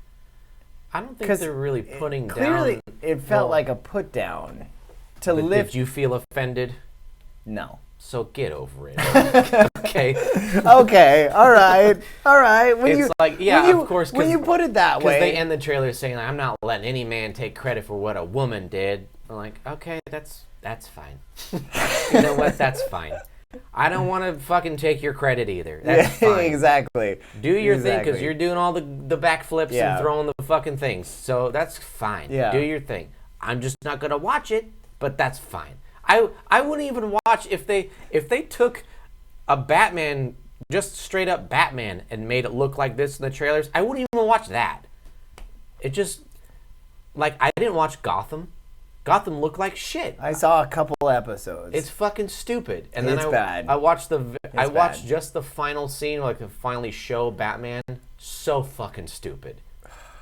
I don't think they're really putting down. Clearly, it felt like a put down to lift. Did you feel offended? No. So get over it. Okay. Okay. All right. Of course. When you put it that way, because they end the trailer saying, like, "I'm not letting any man take credit for what a woman did." I'm like, okay, that's fine. You know what? That's fine. I don't want to fucking take your credit either. That's fine. Exactly. Do your thing because you're doing all the backflips and throwing the fucking things. So that's fine. Yeah. Do your thing. I'm just not gonna watch it, but that's fine. I wouldn't even watch if they took a Batman, just straight up Batman, and made it look like this in the trailers. I wouldn't even watch that. It just, like, I didn't watch Gotham. Gotham looked like shit. I saw a couple episodes. It's fucking stupid. And then bad. I watched just the final scene, like to finally show Batman. So fucking stupid.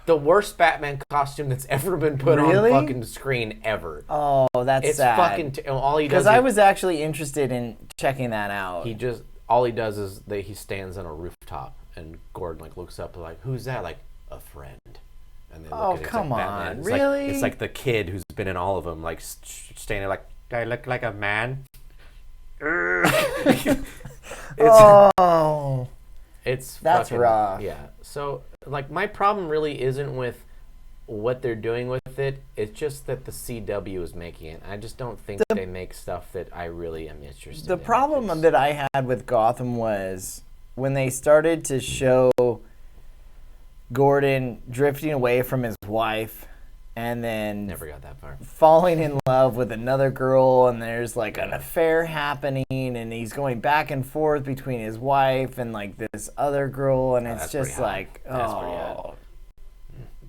The worst Batman costume that's ever been put on fucking screen ever. Oh, that's it's sad. Fucking all he does. Because I was actually interested in checking that out. All he does is that he stands on a rooftop and Gordon like looks up like, who's that? Like, a friend. And they look at it, come like, on, Batman. It's really? Like, it's like the kid who's been in all of them, like standing there like, do I look like a man? That's fucking, rough. Yeah. So, like, my problem really isn't with what they're doing with it. It's just that the CW is making it. I just don't think they make stuff that I really am interested in. The problem that I had with Gotham was when they started to show Gordon drifting away from his wife and then never got that far. Falling in love with another girl, and there's like an affair happening, and he's going back and forth between his wife and like this other girl, and it's just like,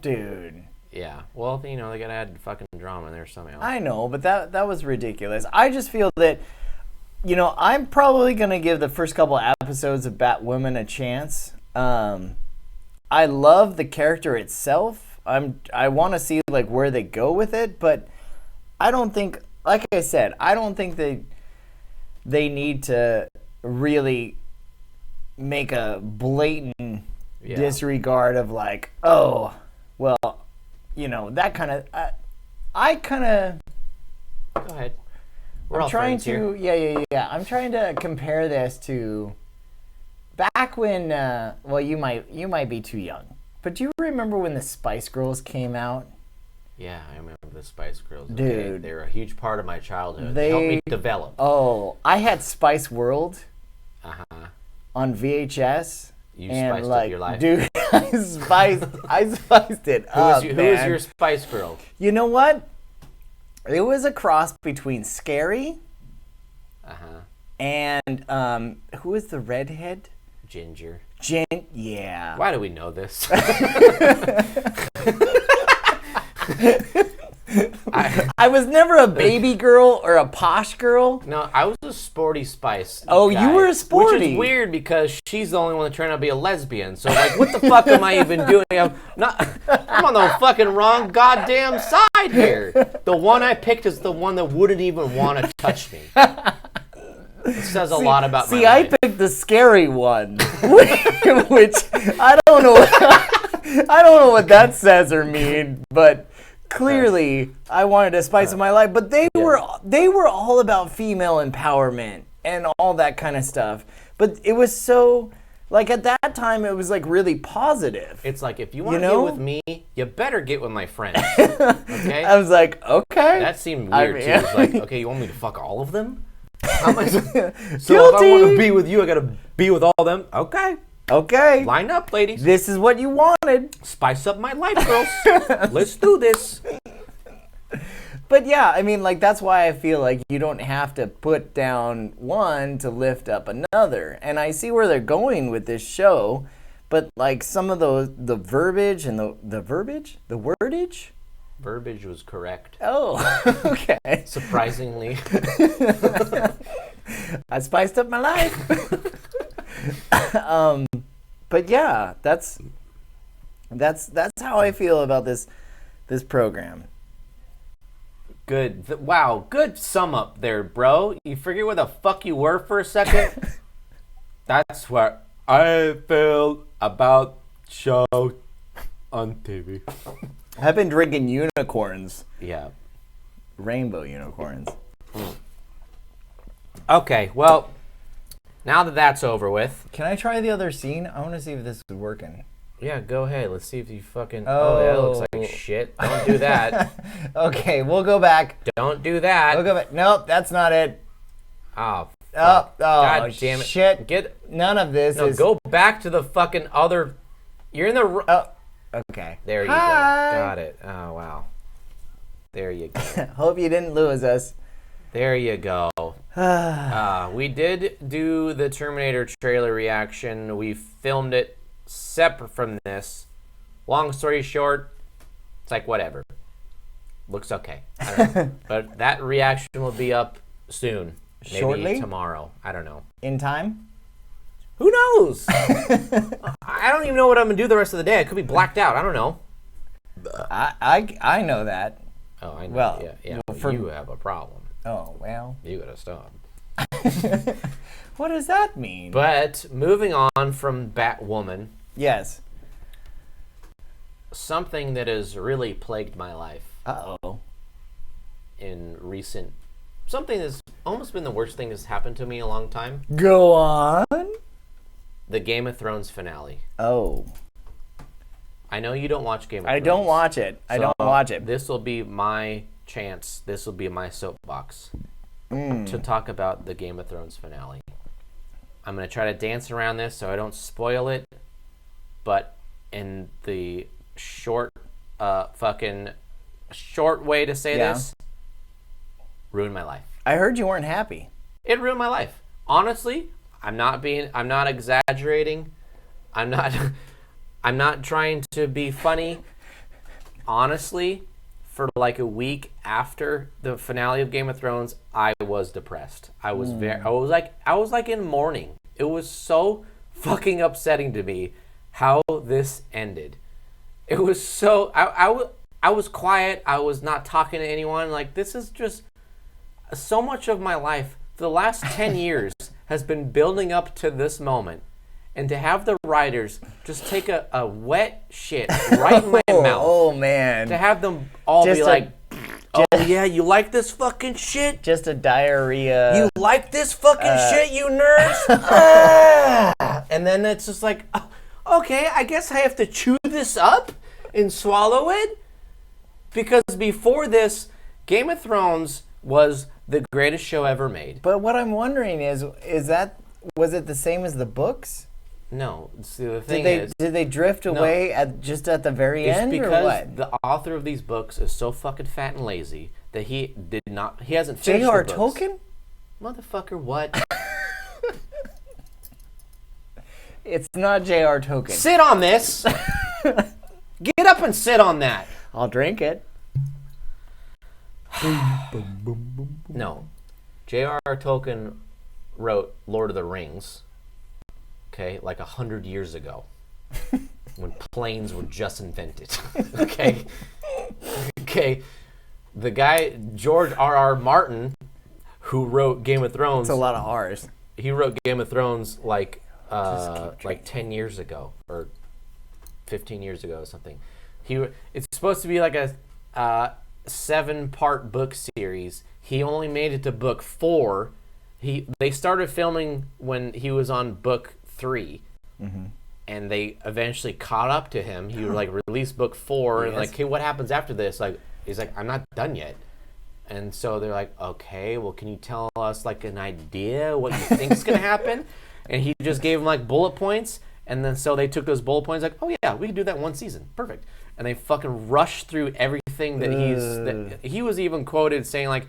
dude. Yeah. Well, you know, they gotta add fucking drama in there somehow. I know, but that was ridiculous. I just feel that, you know, I'm probably gonna give the first couple episodes of Batwoman a chance. I love the character itself. I want to see like where they go with it, but I don't think, like I said, I don't think they need to really make a blatant disregard of like, oh, well, you know, that kind of. I kind of. Go ahead. I'm trying to. Yeah. I'm trying to compare this to back when. Well, you might be too young. But do you remember when the Spice Girls came out? Yeah, I remember the Spice Girls. Dude. They're a huge part of my childhood. They helped me develop. Oh, I had Spice World on VHS. You spiced up your life. Dude, I spiced it up, Who was your Spice Girl? You know what? It was a cross between Scary and who was the redhead? Ginger. Yeah. Why do we know this? I was never a baby girl or a posh girl. No, I was a sporty Spice. Oh, guy, you were a sporty. Which is weird because she's the only one that turned out to be a lesbian. So, like, what the fuck am I even doing? I'm on the fucking wrong goddamn side here. The one I picked is the one that wouldn't even want to touch me. It says a lot about my I life. picked the scary one, which I don't know. I don't know what that says or mean, but clearly I wanted to spice up my life. But they were all about female empowerment and all that kind of stuff. But it was so, like, at that time, it was, like, really positive. It's like, if you want to get with me, you better get with my friends. Okay? I was like, okay. That seemed weird, too. It's like, okay, you want me to fuck all of them? How am I so Guilty. if I want to be with you, I got to be with all of them? Okay. Okay. Line up, ladies. This is what you wanted. Spice up my life, girls. Let's do this. But yeah, I mean, like, that's why I feel like you don't have to put down one to lift up another. And I see where they're going with this show, but like some of the verbiage and the wordage? Verbiage was correct. Oh, okay. Surprisingly. I spiced up my life. But yeah, that's how I feel about this program. Good. Wow. Good sum up there, bro. You forget where the fuck you were for a second? That's what I feel about show on TV. I've been drinking unicorns. Yeah. Rainbow unicorns. Okay, well, now that that's over with. Can I try the other scene? I want to see if this is working. Yeah, go ahead. Let's see if you fucking... Oh, that looks like shit. Don't do that. Okay, we'll go back. Don't do that. We'll go back. Nope, that's not it. Oh, fuck. God damn it. Shit. None of this is... Go back to the fucking other... You're in the... Oh, okay. There you go. Got it. Oh, wow. There you go. Hope you didn't lose us. There you go. We did do the Terminator trailer reaction. We filmed it separate from this. Long story short, it's like whatever. Looks okay. I don't know. But that reaction will be up soon. Maybe shortly? Tomorrow. I don't know. In time? Who knows? I don't even know what I'm going to do the rest of the day. I could be blacked out. I don't know. I know that. Oh, I know. Well, yeah. well, you have a problem. Oh, well. You got to stop. What does that mean? But moving on from Batwoman. Yes. Something that has really plagued my life. Uh-oh. In recent... Something that's almost been the worst thing that's happened to me in a long time. Go on. The Game of Thrones finale. Oh. I know you don't watch Game of Thrones. I don't watch it. I don't watch it. This will be my chance. This will be my soapbox to talk about the Game of Thrones finale. I'm going to try to dance around this so I don't spoil it, but in the short way to say this, ruined my life. I heard you weren't happy. It ruined my life. Honestly, I'm not exaggerating. I'm not trying to be funny. Honestly, for like a week after the finale of Game of Thrones, I was depressed. I was like in mourning. It was so fucking upsetting to me how this ended. It was so I was quiet. I was not talking to anyone. Like, this is just so much of my life for the last 10 years has been building up to this moment. And to have the writers just take a wet shit right in my mouth. Oh, man. To have them all be like, oh, yeah, you like this fucking shit? Just a diarrhea. You like this fucking shit, you nerds? And then it's just like, oh, okay, I guess I have to chew this up and swallow it? Because before this, Game of Thrones was the greatest show ever made. But what I'm wondering was it the same as the books? No. See, the thing did they drift away at the very end, or what? Because the author of these books is so fucking fat and lazy that he hasn't finished J.R. the books. Tolkien? Motherfucker, what? It's not J.R. Tolkien. Sit on this. Get up and sit on that. I'll drink it. No. J.R. Tolkien wrote Lord of the Rings, okay, like 100 years ago, when planes were just invented, okay? Okay, the guy, George R.R. Martin, who wrote Game of Thrones... It's a lot of R's. He wrote Game of Thrones like 10 years ago, or 15 years ago or something. It's supposed to be like a 7-part book series. He only made it to book 4 They started filming when he was on book 3, and they eventually caught up to him. He like released book 4, and like, hey, what happens after this? Like, he's like, I'm not done yet. And so they're like, okay, well, can you tell us like an idea what you think is gonna happen? And he just gave them like bullet points, and then so they took those bullet points like, oh yeah, we can do that in 1 season, perfect. And they fucking rushed through everything that he was even quoted saying like,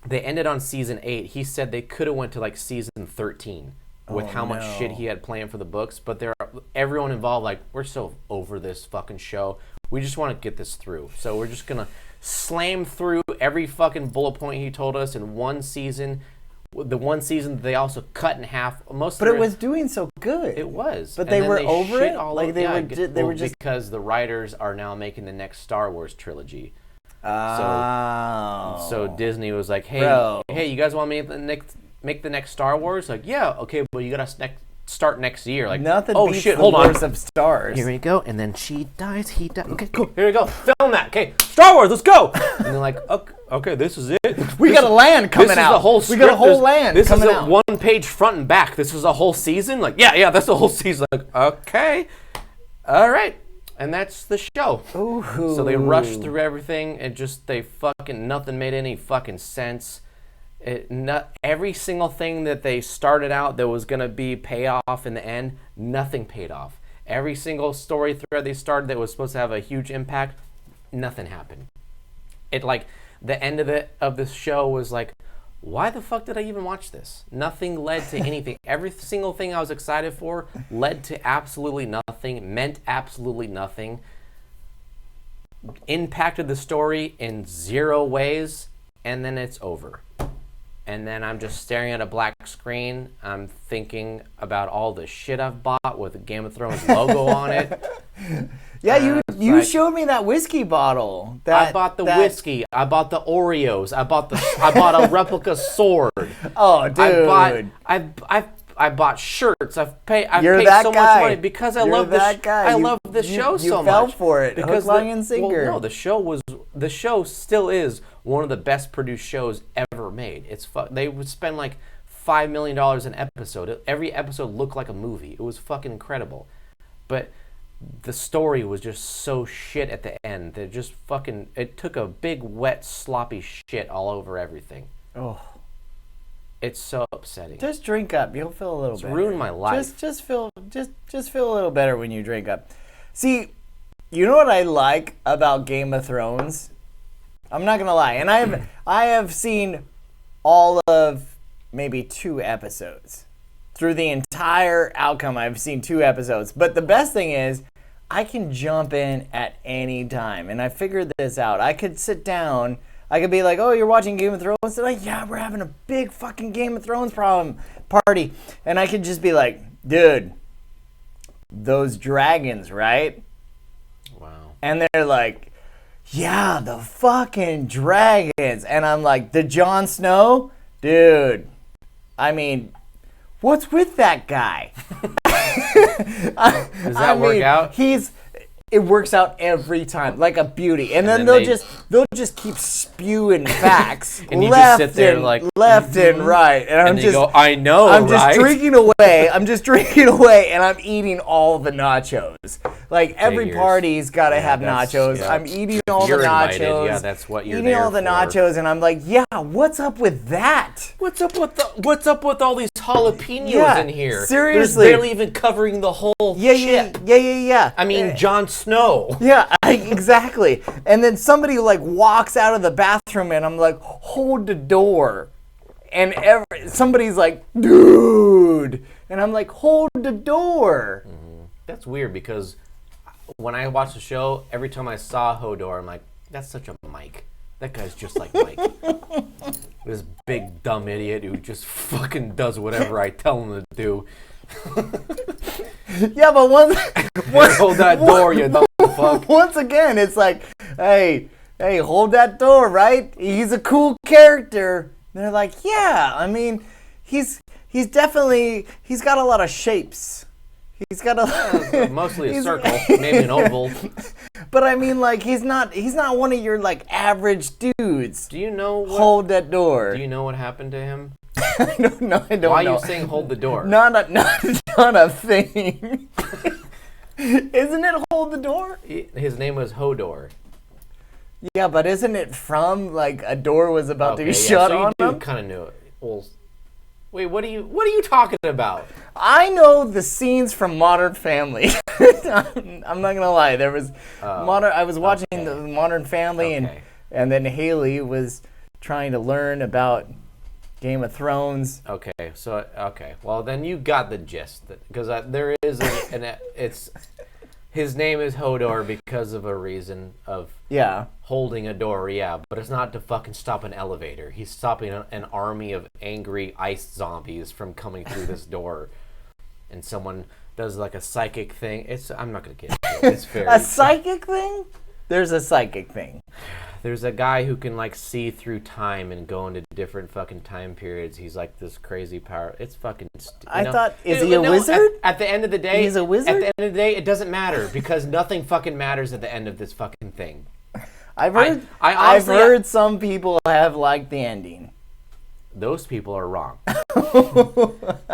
they ended on season 8. He said they could have went to like season 13 with how much shit he had planned for the books. But everyone involved like, we're so over this fucking show. We just want to get this through. So we're just going to slam through every fucking bullet point he told us in 1 season. The 1 season they also cut in half. But it was doing so good. It was. But they were over it? Like they were just... Because the writers are now making the next Star Wars trilogy. So Disney was like, hey, you guys want me to make the next Star Wars? Like, yeah, okay, but you gotta start next year. Like, nothing beats shit, the hold Wars on. of Stars. Here we go, and then she dies, he dies. Okay, cool. Here we go. Film that. Okay, Star Wars, let's go. And they're like, okay, this is it. We got a land coming out. This is the whole script. We got a whole land This coming is a out. 1-page front and back. This is a whole season. Like, yeah, that's the whole season. Like, okay, all right. And that's the show. Ooh. So they rushed through everything and nothing made any fucking sense. Every single thing that they started out that was going to be payoff in the end, nothing paid off. Every single story thread they started that was supposed to have a huge impact, nothing happened. It like the end of the show was like, why the fuck did I even watch this? Nothing led to anything. Every single thing I was excited for led to absolutely nothing, meant absolutely nothing, impacted the story in 0 ways, and then it's over. And then I'm just staring at a black screen. I'm thinking about all the shit I've bought with the Game of Thrones logo on it. Yeah, you showed me that whiskey bottle. I bought the whiskey. I bought the Oreos. I bought a replica sword. Oh, dude! I bought shirts. I've paid so guy. much money because I love the show so much. You fell for it. Because hook, line, and sinker. Well, no, the show still is one of the best produced shows ever made. They would spend like $5 million an episode. Every episode looked like a movie. It was fucking incredible. But the story was just so shit at the end that it took a big wet sloppy shit all over everything. Oh, it's so upsetting. Just drink up. You'll feel a little better. It's ruined my life. Just feel a little better when you drink up. See, you know what I like about Game of Thrones? I'm not gonna lie, and I have seen all of maybe 2 episodes. Through the entire outcome, I've seen 2 episodes. But the best thing is, I can jump in at any time. And I figured this out. I could sit down. I could be like, oh, you're watching Game of Thrones? They're like, yeah, we're having a big fucking Game of Thrones party. And I could just be like, dude, those dragons, right? Wow. And they're like, yeah, the fucking dragons. And I'm like, the Jon Snow? Dude, I mean... what's with that guy? Does that work out? It works out every time, like a beauty. And then they'll just keep spewing facts and you just sit there like left and right. And you go, I know, I'm right? just drinking away. And I'm eating all the nachos. Like every party's got to have nachos. Yeah. I'm eating all the nachos. Invited, yeah, that's what you're eating there all the for. Nachos, and I'm like, yeah, what's up with that? What's up with all these jalapenos in here? Seriously, they're barely even covering the whole shit. Yeah. I mean, Jon Snow. Yeah, exactly. And then somebody like walks out of the bathroom, and I'm like, hold the door. And somebody's like, dude, and I'm like, hold the door. Mm-hmm. That's weird because when I watched the show, every time I saw Hodor, I'm like, that's such a Mike. That guy's just like Mike. This big dumb idiot who just fucking does whatever I tell him to do. Yeah, but once hold that door, you dumb fuck. Once again, it's like, hey, hold that door, right? He's a cool character. And they're like, yeah, I mean, he's got a lot of shapes. He's got mostly a circle, maybe an oval. But I mean, like, he's not one of your like average dudes. Do you know hold that door? Do you know what happened to him? I don't know. I don't Why know. are you saying hold the door? Not a thing. Isn't it hold the door? His name was Hodor. Yeah, but isn't it from like a door was about to be Okay, shut so on you him? kind of knew it. Well, wait, what are you talking about? I know the scenes from Modern Family. I'm not gonna lie. There was I was watching the Modern Family, and then Haley was trying to learn about Game of Thrones. Okay. Well, then you got the gist, because there is it's his name is Hodor because of a reason of holding a door, but it's not to fucking stop an elevator. He's stopping an army of angry ice zombies from coming through this door, and someone does like a psychic thing. I'm not gonna get into it. It's very a psychic thing? There's a psychic thing. There's a guy who can like see through time and go into different fucking time periods. He's like this crazy power. It's fucking. I thought, is he a wizard? At the end of the day, he's a wizard. At the end of the day, it doesn't matter because nothing fucking matters at the end of this fucking thing. I've heard some people have liked the ending. Those people are wrong.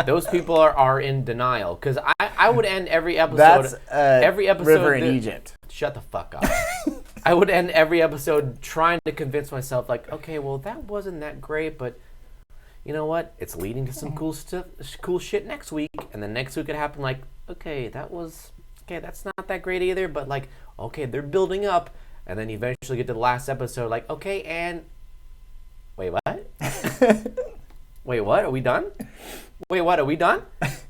Those people are in denial because I would end every episode. That's River in Egypt. Shut the fuck up. I would end every episode trying to convince myself, like, okay, well, that wasn't that great, but you know what? It's leading to some cool shit next week, and then next week it happened. Like, okay, that's not that great either, but like, okay, they're building up, and then eventually get to the last episode, like, okay, and wait, what? Wait, what? Are we done? Wait, what? Are we done?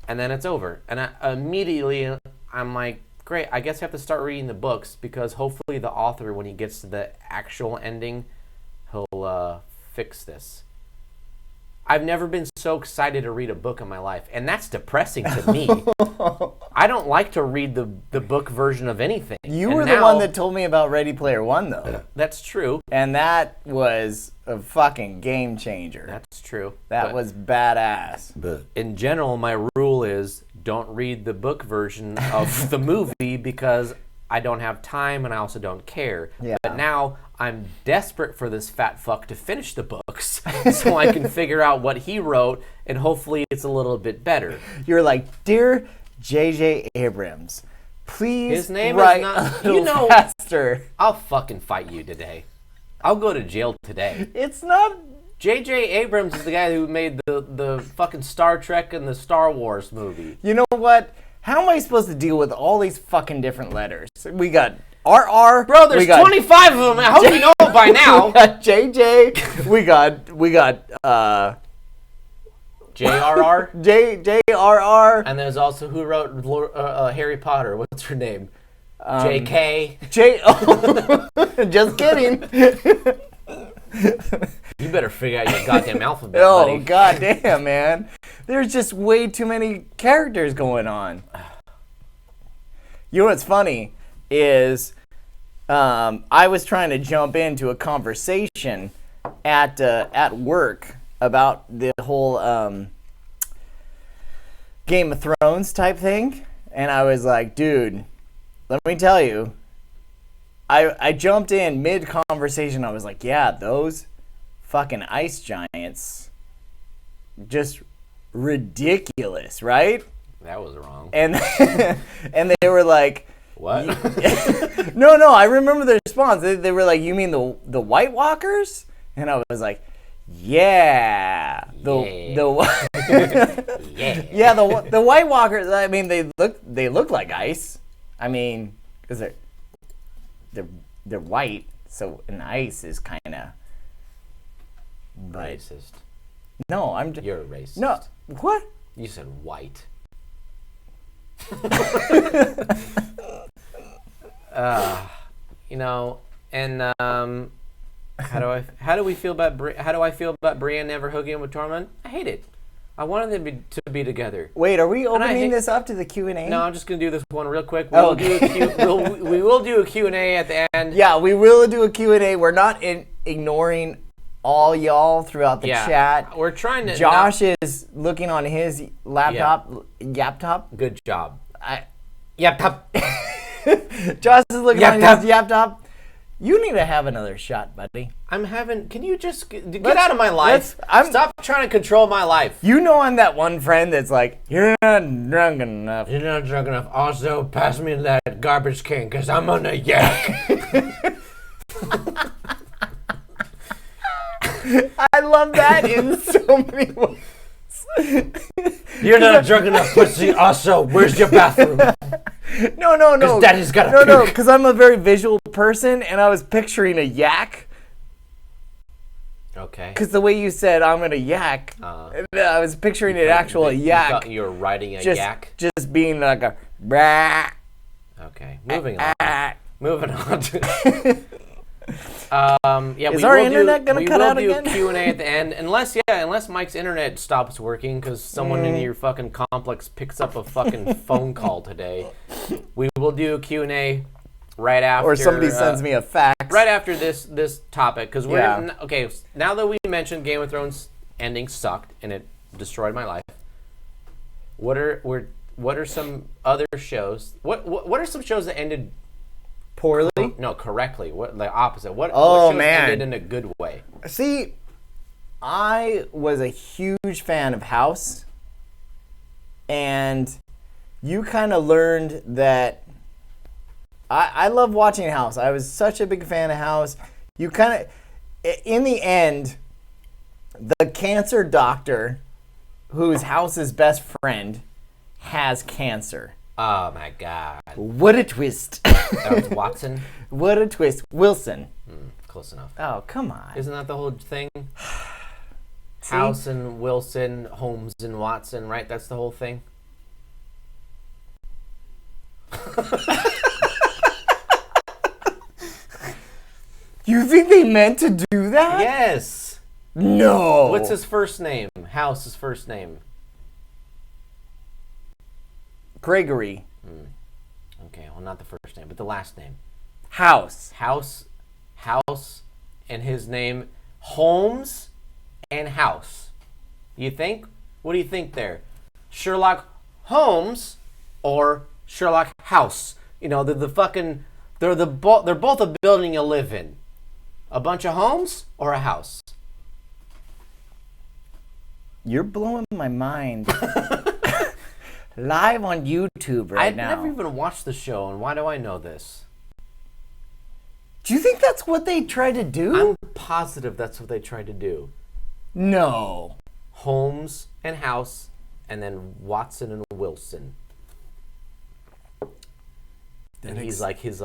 And then it's over, and immediately I'm like, great, I guess I have to start reading the books because hopefully the author, when he gets to the actual ending, he'll fix this. I've never been so excited to read a book in my life, and that's depressing to me. I don't like to read the book version of anything. You were the one that told me about Ready Player One, though. That's true. And that was a fucking game changer. That's true. That was badass. In general, my rule is don't read the book version of the movie because I don't have time and I also don't care. Yeah. But now I'm desperate for this fat fuck to finish the books so I can figure out what he wrote and hopefully it's a little bit better. You're like, dear J.J. Abrams, please His name write is not, a little faster. I'll fucking fight you today. I'll go to jail today. It's not... J.J. Abrams is the guy who made the fucking Star Trek and the Star Wars movie. You know what? How am I supposed to deal with all these fucking different letters? We got RR. Bro, there's 25 of them. I hope you know by now. We got JJ. We got JRR. JRR. And there's also who wrote Harry Potter. What's her name? JK. Just kidding. You better figure out your goddamn alphabet, oh, buddy. goddamn, man. There's just way too many characters going on. You know what's funny is I was trying to jump into a conversation at work about the whole Game of Thrones type thing. And I was like, dude, let me tell you, I jumped in mid-conversation. I was like, yeah, those fucking ice giants, just ridiculous, right? That was wrong. And and they were like, what? No, I remember the response. They were like, you mean the White Walkers? And I was like, yeah. Yeah, the White Walkers. I mean, they look like ice. I mean, because they're white, so an ice is kind of racist. No, You're a racist. No, what? You said white. You know, and how do I feel about Brienne never hooking with Tormund? I hate it. I wanted them to be together. Wait, are we opening this up to the Q&A? No, I'm just gonna do this one real quick. We will do a Q&A at the end. Yeah, we will do a Q&A. We're not ignoring all y'all throughout the chat. We're trying to. Josh is looking on his laptop. Yaptop. Good job. Yaptop. Josh is looking on his laptop. You need to have another shot, buddy. Can you just get out of my life? Stop trying to control my life. You know I'm that one friend that's like, you're not drunk enough. You're not drunk enough. Also, pass me that garbage can because I'm on a yak. I love that in so many ways. You're not drunk enough, pussy. Also, where's your bathroom? No. Because Daddy's got a No, because I'm a very visual person, and I was picturing a yak. Okay. Because the way you said, I'm going to yak, I was picturing an actual yak. You thought you were riding a yak? Just being like a... Brah, okay, moving on. Moving on. Is our internet going to cut out again? We will do Q&A at the end. Unless Mike's internet stops working because someone in your fucking complex picks up a fucking phone call today. We will do Q&A right after. Or somebody sends me a fax. Right after this topic. Because okay, now that we mentioned Game of Thrones ending sucked and it destroyed my life, what are some other shows? What are some shows that ended poorly? No, correctly. What the opposite? What shows ended in a good way? See, I was a huge fan of House, and you kind of learned that I love watching House. I was such a big fan of House. You kind of, in the end, the cancer doctor, who's House's best friend, has cancer. Oh my God! What a twist! That was Watson. What a twist, Wilson. Close enough. Oh, come on! Isn't that the whole thing? House and Wilson, Holmes and Watson, right? That's the whole thing. You think they meant to do that? Yes. No. What's his first name? House's first name. Gregory. Okay, well, not the first name, but the last name. House, and his name Holmes and House. You think? What do you think there? Sherlock Holmes or Sherlock House? You know, they're both a building you live in. A bunch of homes or a house? You're blowing my mind. Live on YouTube now. I've never even watched the show, and why do I know this? Do you think that's what they tried to do? I'm positive that's what they tried to do. No. Holmes and House, and then Watson and Wilson. And he's like his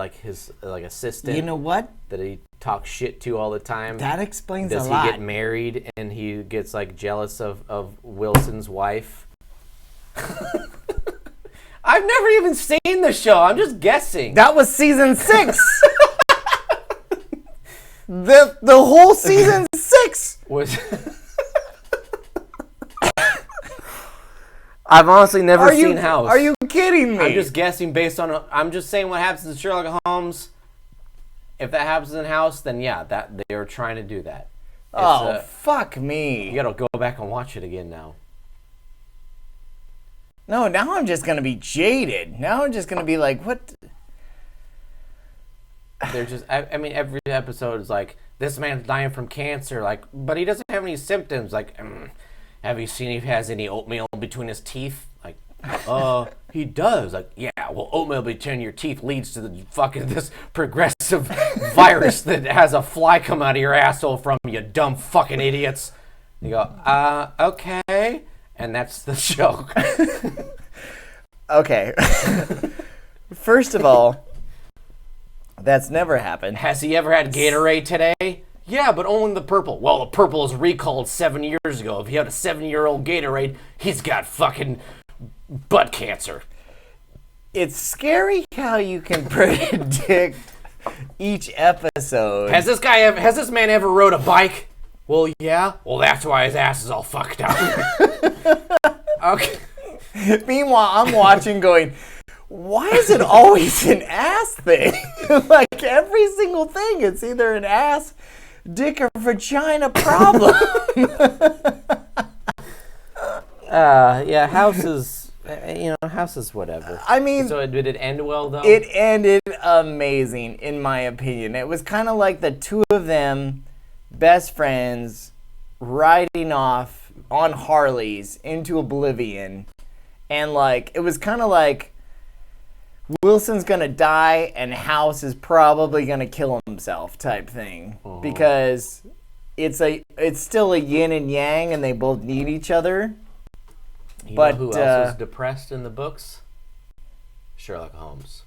assistant. You know what? That he talks shit to all the time. That explains a lot. Does he get married and he gets like jealous of Wilson's wife? I've never even seen the show. I'm just guessing. That was season 6. the whole season 6 was. I've honestly never seen House. Are you kidding me? I'm just guessing based on. I'm just saying what happens in Sherlock Holmes. If that happens in House, then yeah, that they are trying to do that. Fuck me. You gotta go back and watch it again now. No, now I'm just gonna be jaded. Now I'm just gonna be like, what? They're just. I mean, every episode is like, this man's dying from cancer, like, but he doesn't have any symptoms. Like, have you seen if he has any oatmeal between his teeth? Like, he does. Like, yeah, well, oatmeal between your teeth leads to the fucking this progressive virus that has a fly come out of your asshole from you dumb fucking idiots. You go, okay. And that's the joke. Okay. First of all, that's never happened. Has he ever had Gatorade today? Yeah, but only the purple. Well, the purple is recalled 7 years ago. If he had a 7-year-old Gatorade, he's got fucking butt cancer. It's scary how you can predict each episode. Has this man ever rode a bike? Well, yeah. Well, that's why his ass is all fucked up. Okay. Meanwhile, I'm watching going, why is it always an ass thing? Like every single thing, it's either an ass, dick, or vagina problem. House is, House is whatever. I mean, so did it end well though? It ended amazing, in my opinion. It was kind of like the two of them, best friends, riding off on Harleys into oblivion. And, like, it was kind of like Wilson's going to die and House is probably going to kill himself type thing. Uh-huh. Because it's still a yin and yang and they both need each other. You know who else was depressed in the books? Sherlock Holmes.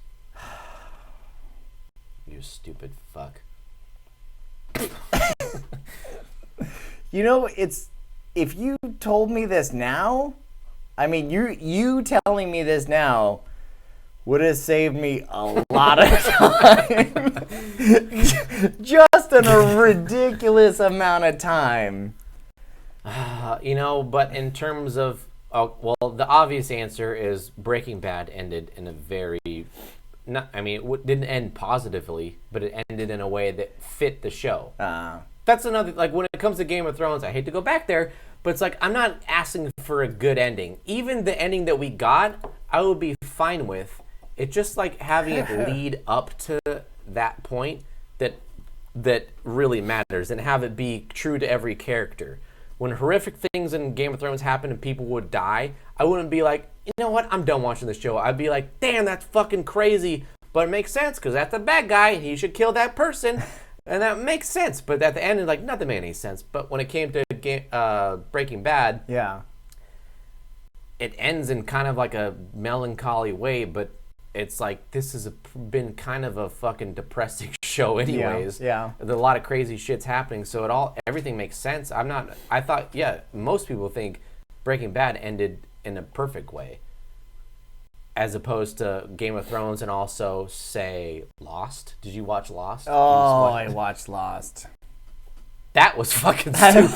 You stupid fuck. You know, if you told me this now, I mean, you telling me this now would have saved me a lot of time. Just in a ridiculous amount of time. You know, but in terms of, the obvious answer is Breaking Bad ended in a very, it didn't end positively, but it ended in a way that fit the show. That's another, like, when it comes to Game of Thrones, I hate to go back there, but it's like, I'm not asking for a good ending. Even the ending that we got, I would be fine with. It's just like having it lead up to that point that really matters, and have it be true to every character. When horrific things in Game of Thrones happen and people would die, I wouldn't be like, you know what, I'm done watching the show. I'd be like, damn, that's fucking crazy. But it makes sense because that's a bad guy and he should kill that person. And that makes sense. But at the end, it's like, nothing made any sense. But when it came to Breaking Bad, yeah, it ends in kind of like a melancholy way, but it's like, this has been kind of a fucking depressing show anyways. Yeah. There's a lot of crazy shit's happening, so everything makes sense. I thought, most people think Breaking Bad ended in a perfect way, as opposed to Game of Thrones and also, say, Lost. Did you watch Lost? Oh, I watched Lost. That was fucking stupid.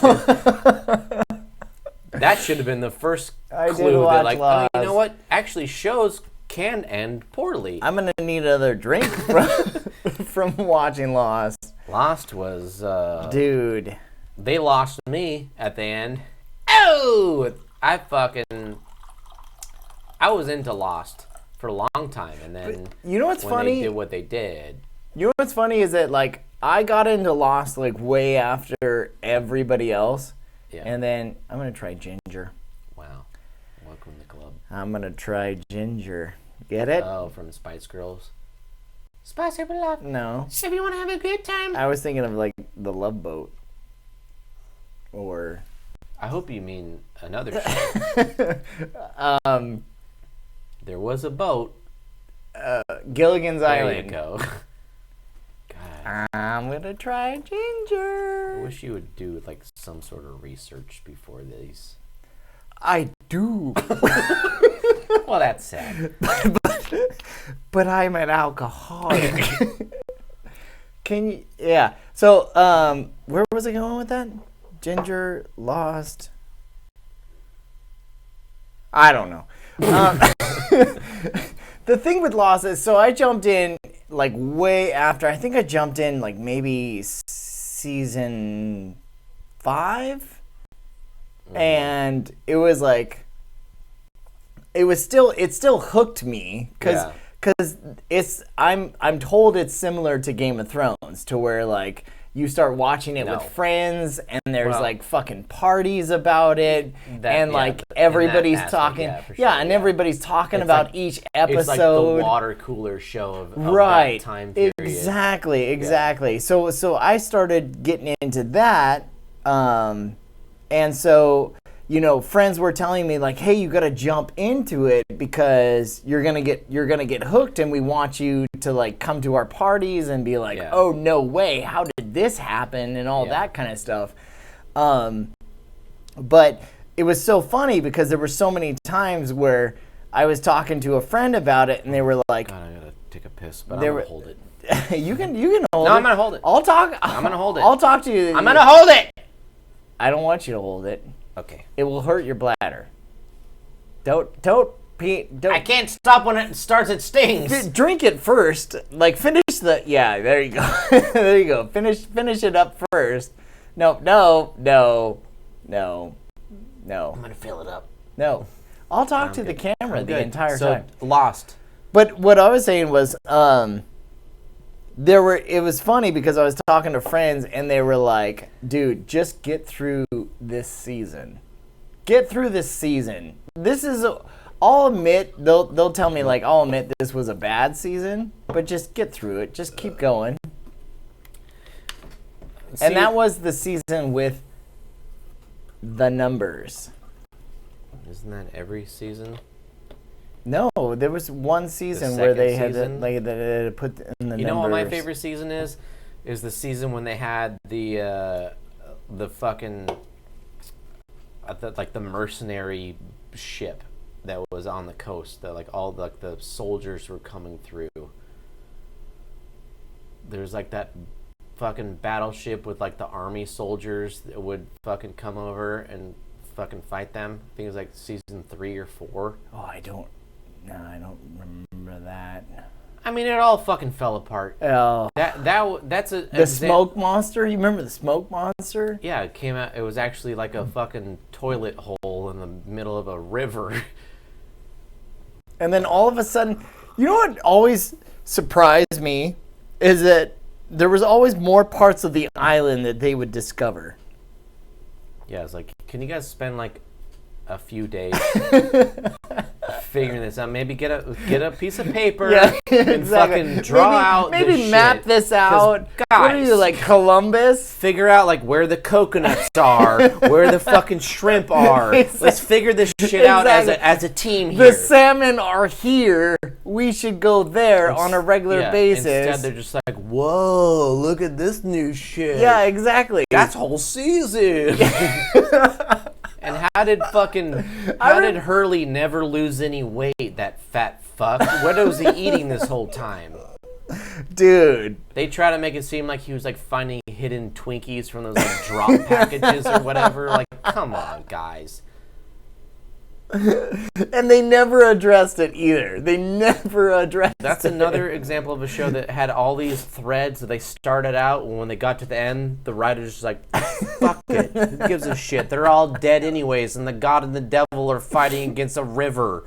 That should have been the first clue that, like, Lost. Oh, you know what? Actually, shows can end poorly. I'm gonna need another drink from watching Lost. Lost was dude. They lost me at the end. Oh, I was into Lost for a long time, and then but you know what's when funny? They did what they did. You know what's funny is that, like, I got into Lost like way after everybody else, and then I'm gonna try ginger. Wow, welcome to the club. I'm gonna try ginger. Get it? Oh, from Spice Girls. Spice Up Love. No. If you want to have a good time. I was thinking of, like, the Love Boat. Or. I hope you mean another show. There was a boat. Gilligan's there Island. There you go. God. I'm gonna try ginger. I wish you would do, like, some sort of research before these. I do. Well, that's sad. but I'm an alcoholic. Can you? Yeah. So, where was I going with that? Ginger, Lost. I don't know. The thing with Lost is, so I jumped in like way after. I think I jumped in like maybe season 5, and it was like. It still hooked me because I'm told it's similar to Game of Thrones, to where, like, you start watching it with friends and there's like fucking parties about it, and like everybody's talking and everybody's talking about like, each episode. It's like the water cooler show of that time period. Exactly. Yeah. So I started getting into that, and so. You know, friends were telling me, like, hey, you got to jump into it because you're gonna get hooked, and we want you to, like, come to our parties and be like, oh, no way, how did this happen, and all that kind of stuff. But it was so funny because there were so many times where I was talking to a friend about it, and they were like, God, I gotta take a piss, but I'm gonna hold it. you can hold it. No, I'm gonna hold it. I'm gonna hold it. I'll talk to you. I'm gonna hold it. I don't want you to hold it. Okay. It will hurt your bladder. Don't. I can't stop when it starts. It stings. Drink it first. Like, finish the. Yeah, there you go. There you go. Finish it up first. No. I'm gonna fill it up. No. I'll talk to the camera the entire time. Lost. But what I was saying was, It was funny because I was talking to friends and they were like, dude, just get through this season. Get through this season. This is I'll admit, they'll tell me like, I'll admit this was a bad season, but just get through it. Just keep going. And that was the season with the numbers. Isn't that every season? No, there was one season where they had to put in the numbers. You know what my favorite season is? Is the season when they had the fucking like the mercenary ship that was on the coast. That like all like the soldiers were coming through. There's like that fucking battleship with like the army soldiers that would fucking come over and fucking fight them. I think it was like season 3 or 4. Oh, I don't remember that. I mean, it all fucking fell apart. Oh, that's the smoke monster. You remember the smoke monster? Yeah, it came out. It was actually like a fucking toilet hole in the middle of a river. And then all of a sudden, you know what always surprised me is that there was always more parts of the island that they would discover. Yeah, it's like, can you guys spend like a few days figuring this out? Maybe get a piece of paper and fucking draw out maybe this map shit. this out. Guys, what are you, like Columbus? Figure out like where the coconuts are, where the fucking shrimp are. Let's figure this shit out as a team here. The salmon are here. We should go there on a regular basis. Instead, they're just like, whoa, look at this new shit. Yeah, exactly. That's whole season. And how did Hurley never lose any weight, that fat fuck? What was he eating this whole time? Dude. They try to make it seem like he was like finding hidden Twinkies from those like drop packages or whatever. Like, come on, guys. And they never addressed it either. They never addressed it. That's another example of a show that had all these threads that they started out, and when they got to the end, the writer's just like, fuck it. Who gives a shit? They're all dead anyways, and the god and the devil are fighting against a river.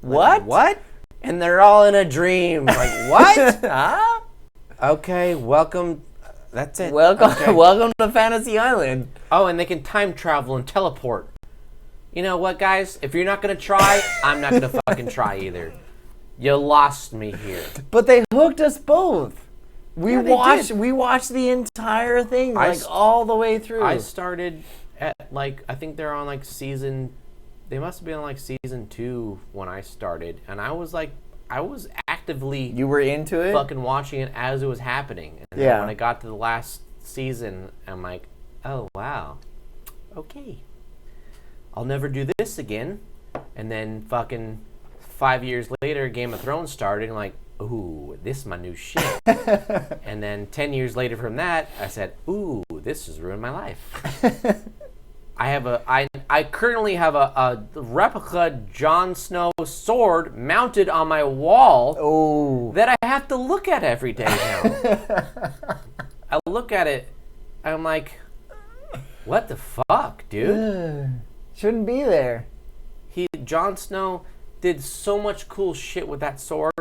What? Like, what? And they're all in a dream. Like, what? Huh? Okay, welcome. That's it. Welcome to Fantasy Island. Oh, and they can time travel and teleport. You know what, guys? If you're not going to try, I'm not going to fucking try either. You lost me here. But they hooked us both. We watched the entire thing, all the way through. I started at, like, I think they're on, like, they must have been on, like, season 2 when I started. And I was actively... You were into it? Fucking watching it as it was happening. And then when I got to the last season, I'm like, oh, wow. Okay. I'll never do this again. And then fucking 5 years later, Game of Thrones started, and like, ooh, this is my new shit. And then 10 years later from that, I said, ooh, this has ruined my life. I currently have a replica Jon Snow sword mounted on my wall that I have to look at every day now. I look at it, I'm like, what the fuck, dude? Shouldn't be there. Jon Snow did so much cool shit with that sword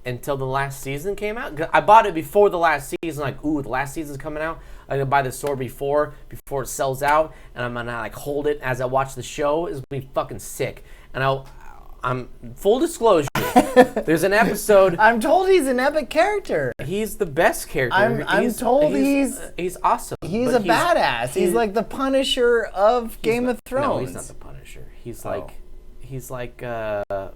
until the last season came out. I bought it before the last season, like, ooh, the last season's coming out. I'm gonna buy the sword before it sells out, and I'm gonna like hold it as I watch the show. It's gonna be fucking sick. And I'm full disclosure. There's an episode. I'm told he's an epic character. He's the best character. I'm told he's awesome. He's a badass. He's like the Punisher of Game of Thrones. No, he's not the Punisher. He's like He's like the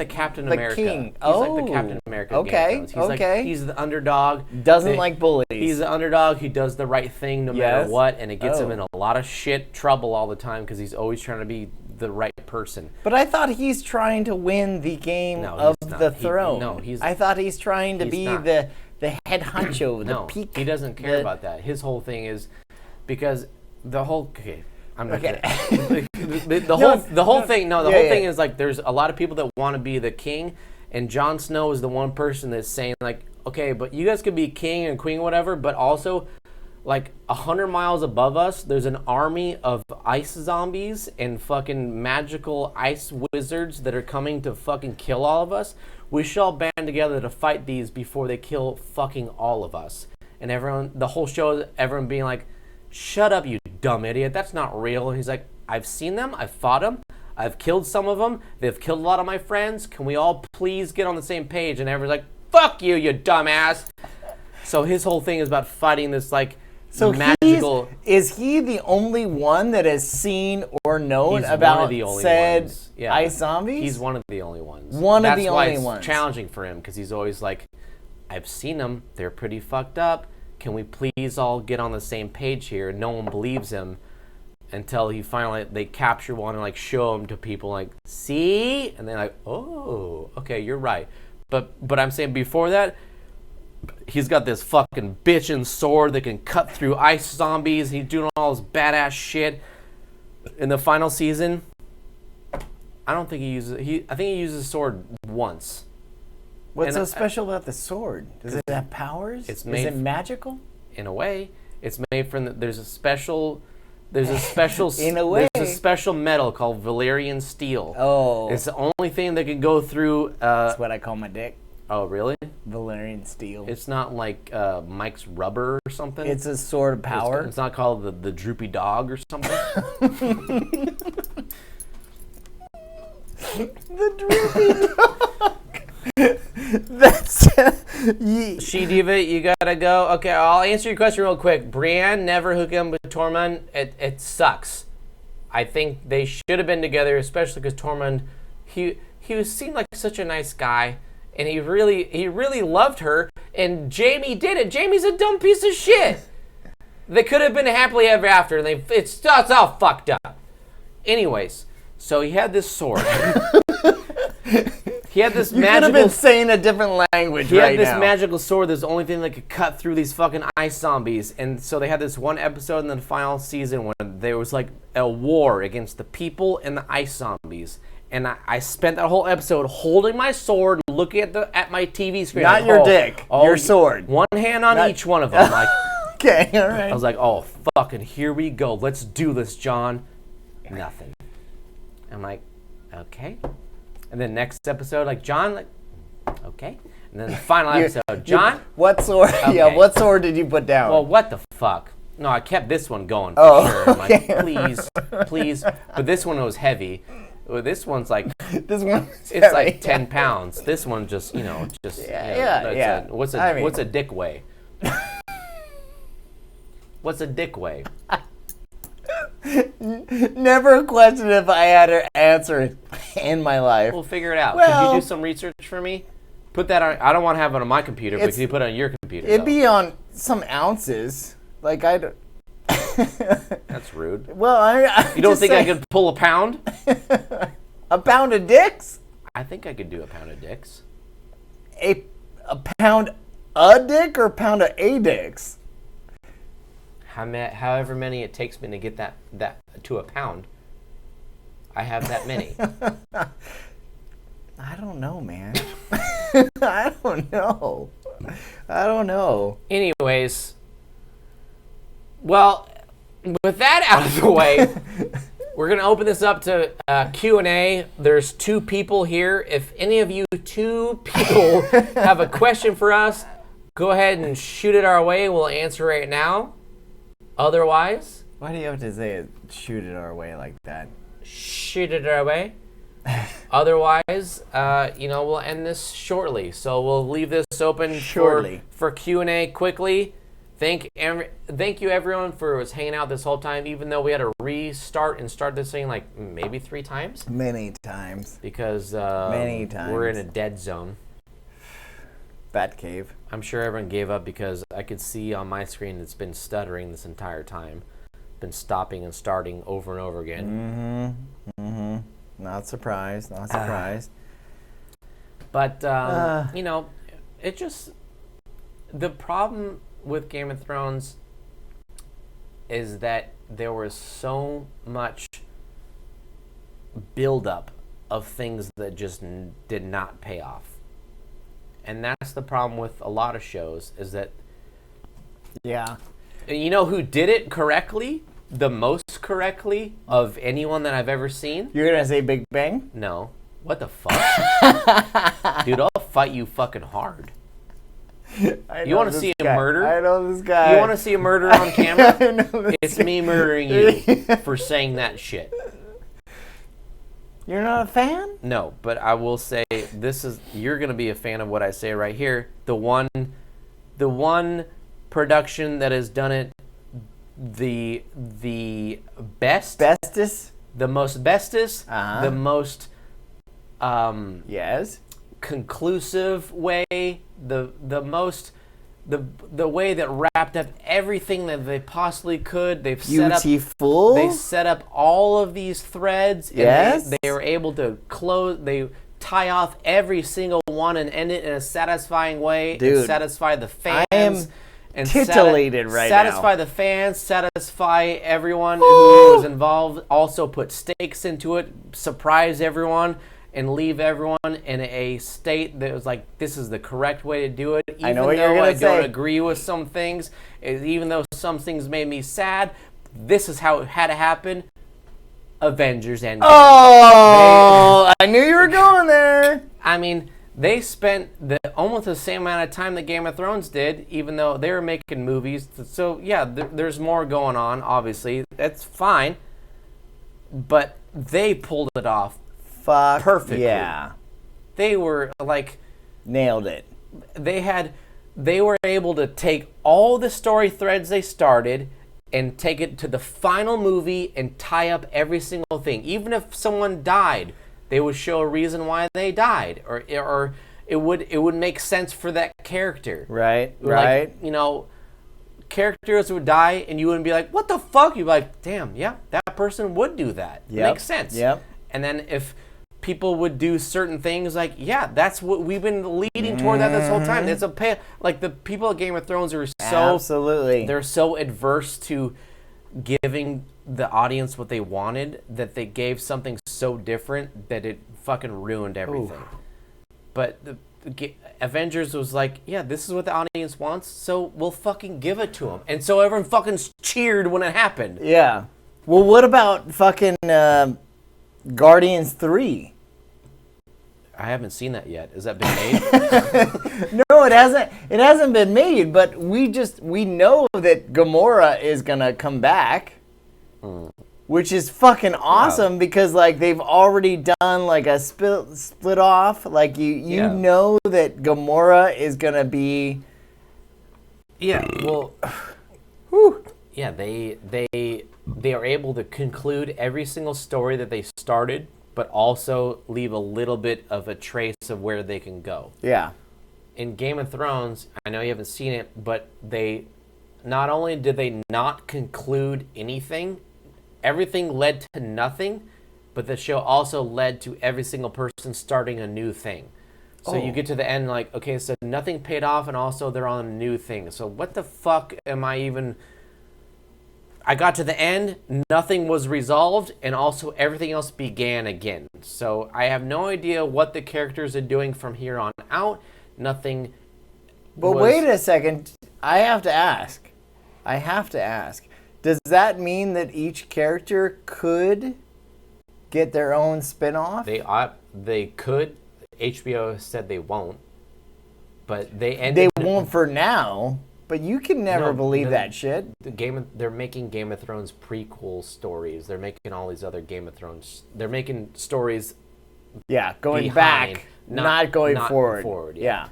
Captain the America. King. He's like the Captain America. Okay. He's the underdog. Doesn't like bullies. He's the underdog. He does the right thing no matter what, and it gets him in a lot of trouble all the time because he's always trying to be the right person. But I thought he's trying to win the game of the throne. I thought he's trying to be the head honcho, the peak. He doesn't care about that. His whole thing is because the whole I'm not the whole thing is like there's a lot of people that want to be the king, and Jon Snow is the one person that's saying like, okay, but you guys could be king and queen, whatever, but also like 100 miles above us, there's an army of ice zombies and fucking magical ice wizards that are coming to fucking kill all of us. We should all band together to fight these before they kill fucking all of us. And everyone, the whole show, everyone being like, shut up, you dumb idiot. That's not real. And he's like, I've seen them. I've fought them. I've killed some of them. They've killed a lot of my friends. Can we all please get on the same page? And everyone's like, fuck you, you dumbass. So his whole thing is about fighting this, like, so magical. Is he the only one that has seen or known about said ice zombies? He's one of the only ones. That's why it's challenging for him, because he's always like, I've seen them. They're pretty fucked up. Can we please all get on the same page here? No one believes him until he finally, they capture one and like show him to people like, see? And they're like, oh, okay, you're right. But I'm saying before that, he's got this fucking bitchin' sword that can cut through ice zombies. He's doing all this badass shit. In the final season, I don't think he uses, I think he uses sword once. What's so special about the sword? Does it have powers? Is it magical? In a way, it's made from. There's a special in a way. There's a special metal called Valyrian steel. Oh, it's the only thing that can go through. That's what I call my dick. Oh, really? Valyrian steel. It's not like Mike's rubber or something. It's a sword of power. It's not called the droopy dog or something. The droopy dog. That's She Diva, you gotta go. Okay, I'll answer your question real quick. Brienne never hook him with Tormund. It sucks. I think they should have been together, especially because Tormund, he seemed like such a nice guy, and he really loved her. And Jaime did it. Jaime's a dumb piece of shit. They could have been happily ever after, and it's all fucked up. Anyways, so he had this sword. He had this magical... You could have been saying a different language right now. He had this magical sword that's the only thing that could cut through these fucking ice zombies. And so they had this one episode in the final season when there was like a war against the people and the ice zombies. And I spent that whole episode holding my sword, looking at my TV screen. Not your dick, your sword. One hand on each one of them. Like, okay, all right. I was like, oh, fucking here we go. Let's do this, John. Nothing. I'm like, okay. And then next episode, like, John, like, okay. And then the final episode, John? What sword? Okay. Yeah, what sword did you put down? Well, what the fuck? No, I kept this one going for sure. I'm like, please. But this one was heavy. Well, this one's like, it's heavy. Like 10 pounds. This one just, yeah. What's a dick weigh? What's a dick weigh? Never a question if I had to answer it in my life. We'll figure it out. Could you do some research for me? Put that on. I don't want to have it on my computer, but can you put it on your computer? It'd be on some ounces. Like That's rude. Well, you don't think I could pull a pound? A pound of dicks? I think I could do a pound of dicks. A pound a dick or a pound of a dicks? However many it takes me to get that to a pound, I have that many. I don't know, man. I don't know. Anyways, well, with that out of the way, we're going to open this up to Q&A. There's 2 people here. If any of you 2 people have a question for us, go ahead and shoot it our way. We'll answer right now. Otherwise... Why do you have to say it, shoot it our way like that? Shoot it our way. Otherwise, we'll end this shortly. So we'll leave this open for Q&A quickly. Thank you, everyone, for hanging out this whole time, even though we had to restart and start this thing like maybe 3 times. Many times. Because many times. We're in a dead zone. Bat cave. I'm sure everyone gave up because I could see on my screen it's been stuttering this entire time. Been stopping and starting over and over again. Not surprised. But, it just... The problem with Game of Thrones is that there was so much buildup of things that just did not pay off. And that's the problem with a lot of shows, is that You know who did it correctly? The most correctly of anyone that I've ever seen? You're going to say Big Bang? No. What the fuck? Dude, I'll fight you fucking hard. You want to see a murder? I know this guy. You want to see a murder on camera? I know this It's guy. me murdering you for saying that shit. You're not a fan? No, but I will say you're going to be a fan of what I say right here. The one production that has done it the best, Bestest? the most bestest, Uh-huh. the most Yes. conclusive way, the most the way that wrapped up everything that they possibly could. They set up all of these threads, and Yes. they were able to tie off every single one and end it in a satisfying way. Dude, and satisfy the fans. I am and titillated right satisfy now. the fans, satisfy everyone who was involved. Also put stakes into it, surprise everyone, and leave everyone in a state that was like, this is the correct way to do it. I know what you're Even though gonna I don't say. agree with some things, even though some things made me sad, this is how it had to happen. Avengers Endgame. Oh, I knew you were going there. I mean, they spent almost the same amount of time that Game of Thrones did, even though they were making movies. So, yeah, there's more going on, obviously. That's fine. But they pulled it off Fuck. perfectly. Yeah. They were, like... Nailed it. They were able to take all the story threads they started and take it to the final movie and tie up every single thing. Even if someone died, they would show a reason why they died, or it would make sense for that character. Right. Like, you know, characters would die and you wouldn't be like, what the fuck? You'd be like, damn, yeah, that person would do that. It makes sense. Yep. And then if people would do certain things, like, yeah, that's what we've been leading toward that this whole time. It's like the people at Game of Thrones are Absolutely. they're so adverse to giving the audience what they wanted that they gave something so different that it fucking ruined everything. Ooh. But the Avengers was like, yeah, this is what the audience wants, so we'll fucking give it to them. And so everyone fucking cheered when it happened. Yeah. Well, what about fucking Guardians 3? I haven't seen that yet. Has that been made? No, it hasn't. It hasn't been made, but we know that Gamora is gonna come back, which is fucking awesome because like they've already done like a split off. Like you know that Gamora is gonna be. Yeah. Well. Whew. Yeah. They are able to conclude every single story that they started, but also leave a little bit of a trace of where they can go. Yeah. In Game of Thrones, I know you haven't seen it, but they not only did they not conclude anything, everything led to nothing, but the show also led to every single person starting a new thing. So you get to the end like, okay, so nothing paid off, and also they're on a new thing. So what the fuck am I even... I got to the end, nothing was resolved, and also everything else began again. So I have no idea what the characters are doing from here on out. Nothing. But wait a second. I have to ask. Does that mean that each character could get their own spin-off? They could. HBO said they won't. But they ended. They won't for now. But you can never believe that shit. They're making Game of Thrones prequel stories. They're making all these other Game of Thrones. They're making stories. Yeah, going behind, back, not going forward. Yeah.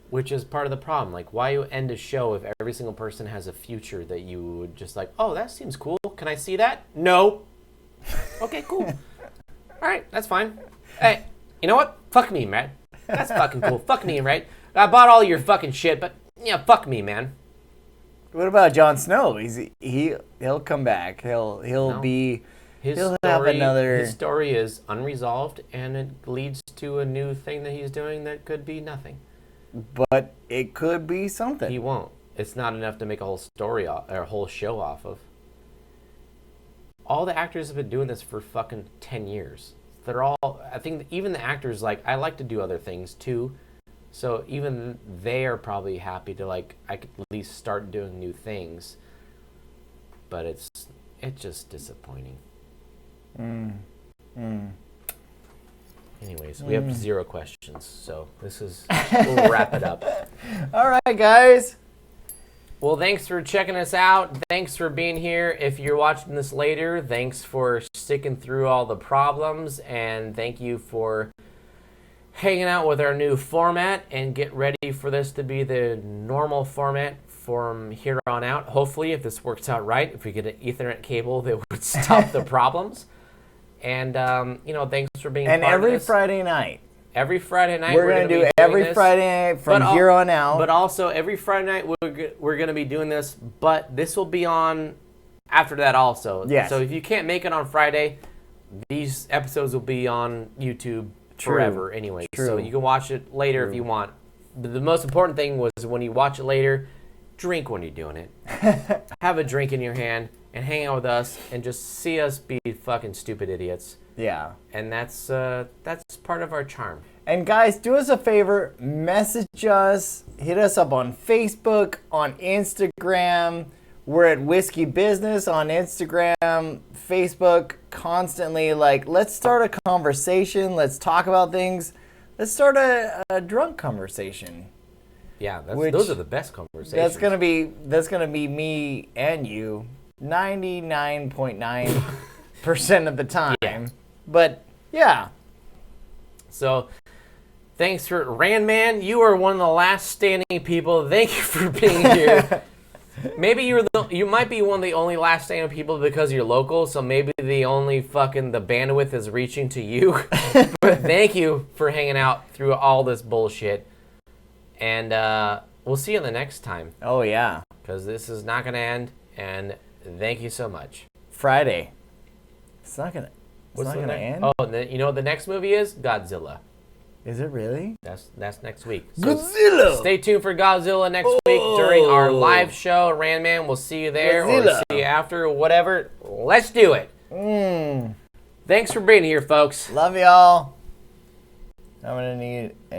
Which is part of the problem. Like, why you end a show if every single person has a future that you would just like, oh, that seems cool. Can I see that? No. Okay, cool. All right, that's fine. Hey, you know what? Fuck me, man. That's fucking cool. Fuck me, right? I bought all your fucking shit, but yeah, fuck me, man. What about Jon Snow? He'll come back. He'll have another. His story is unresolved, and it leads to a new thing that he's doing that could be nothing. But it could be something. He won't. It's not enough to make a whole story or a whole show off of. All the actors have been doing this for fucking 10 years. They're all. I think even the actors I like to do other things too. So even they are probably happy to I could at least least start doing new things. But it's just disappointing. Anyways, we have 0 questions, so we'll wrap it up. All right, guys. Well, thanks for checking us out. Thanks for being here. If you're watching this later, thanks for sticking through all the problems, and thank you for hanging out with our new format, and get ready for this to be the normal format from here on out. Hopefully, if this works out right, if we get an Ethernet cable that would stop the problems. And, thanks for being and part of this. every Friday night. Every Friday night, we're going to do every Friday night from here on out. But also, every Friday night, we're going to be doing this, but this will be on after that also. Yes. So if you can't make it on Friday, these episodes will be on YouTube forever anyway. True. So you can watch it later if you want. But the most important thing was when you watch it later, drink when you're doing it. Have a drink in your hand and hang out with us and just see us be fucking stupid idiots. Yeah. And that's part of our charm. And guys, do us a favor, message us, hit us up on Facebook, on Instagram. We're at Whiskey Business on Instagram, Facebook, constantly. Like, let's start a conversation. Let's talk about things. Let's start a drunk conversation. Yeah, those are the best conversations. That's gonna be me and you 99.9% of the time. Yeah. But yeah. So thanks for Randman. You are one of the last standing people. Thank you for being here. Maybe you might be one of the only last standing people because you're local. So maybe the bandwidth is reaching to you. But thank you for hanging out through all this bullshit. And we'll see you the next time. Oh yeah. Because this is not gonna end. And thank you so much. Friday. It's not gonna end. Oh, and then, you know what the next movie is? Godzilla. Is it really? That's next week. So Godzilla! Stay tuned for Godzilla next week during our live show. Randman, we'll see you there Godzilla. or see you after, whatever. Let's do it. Thanks for being here, folks. Love y'all. I'm gonna need an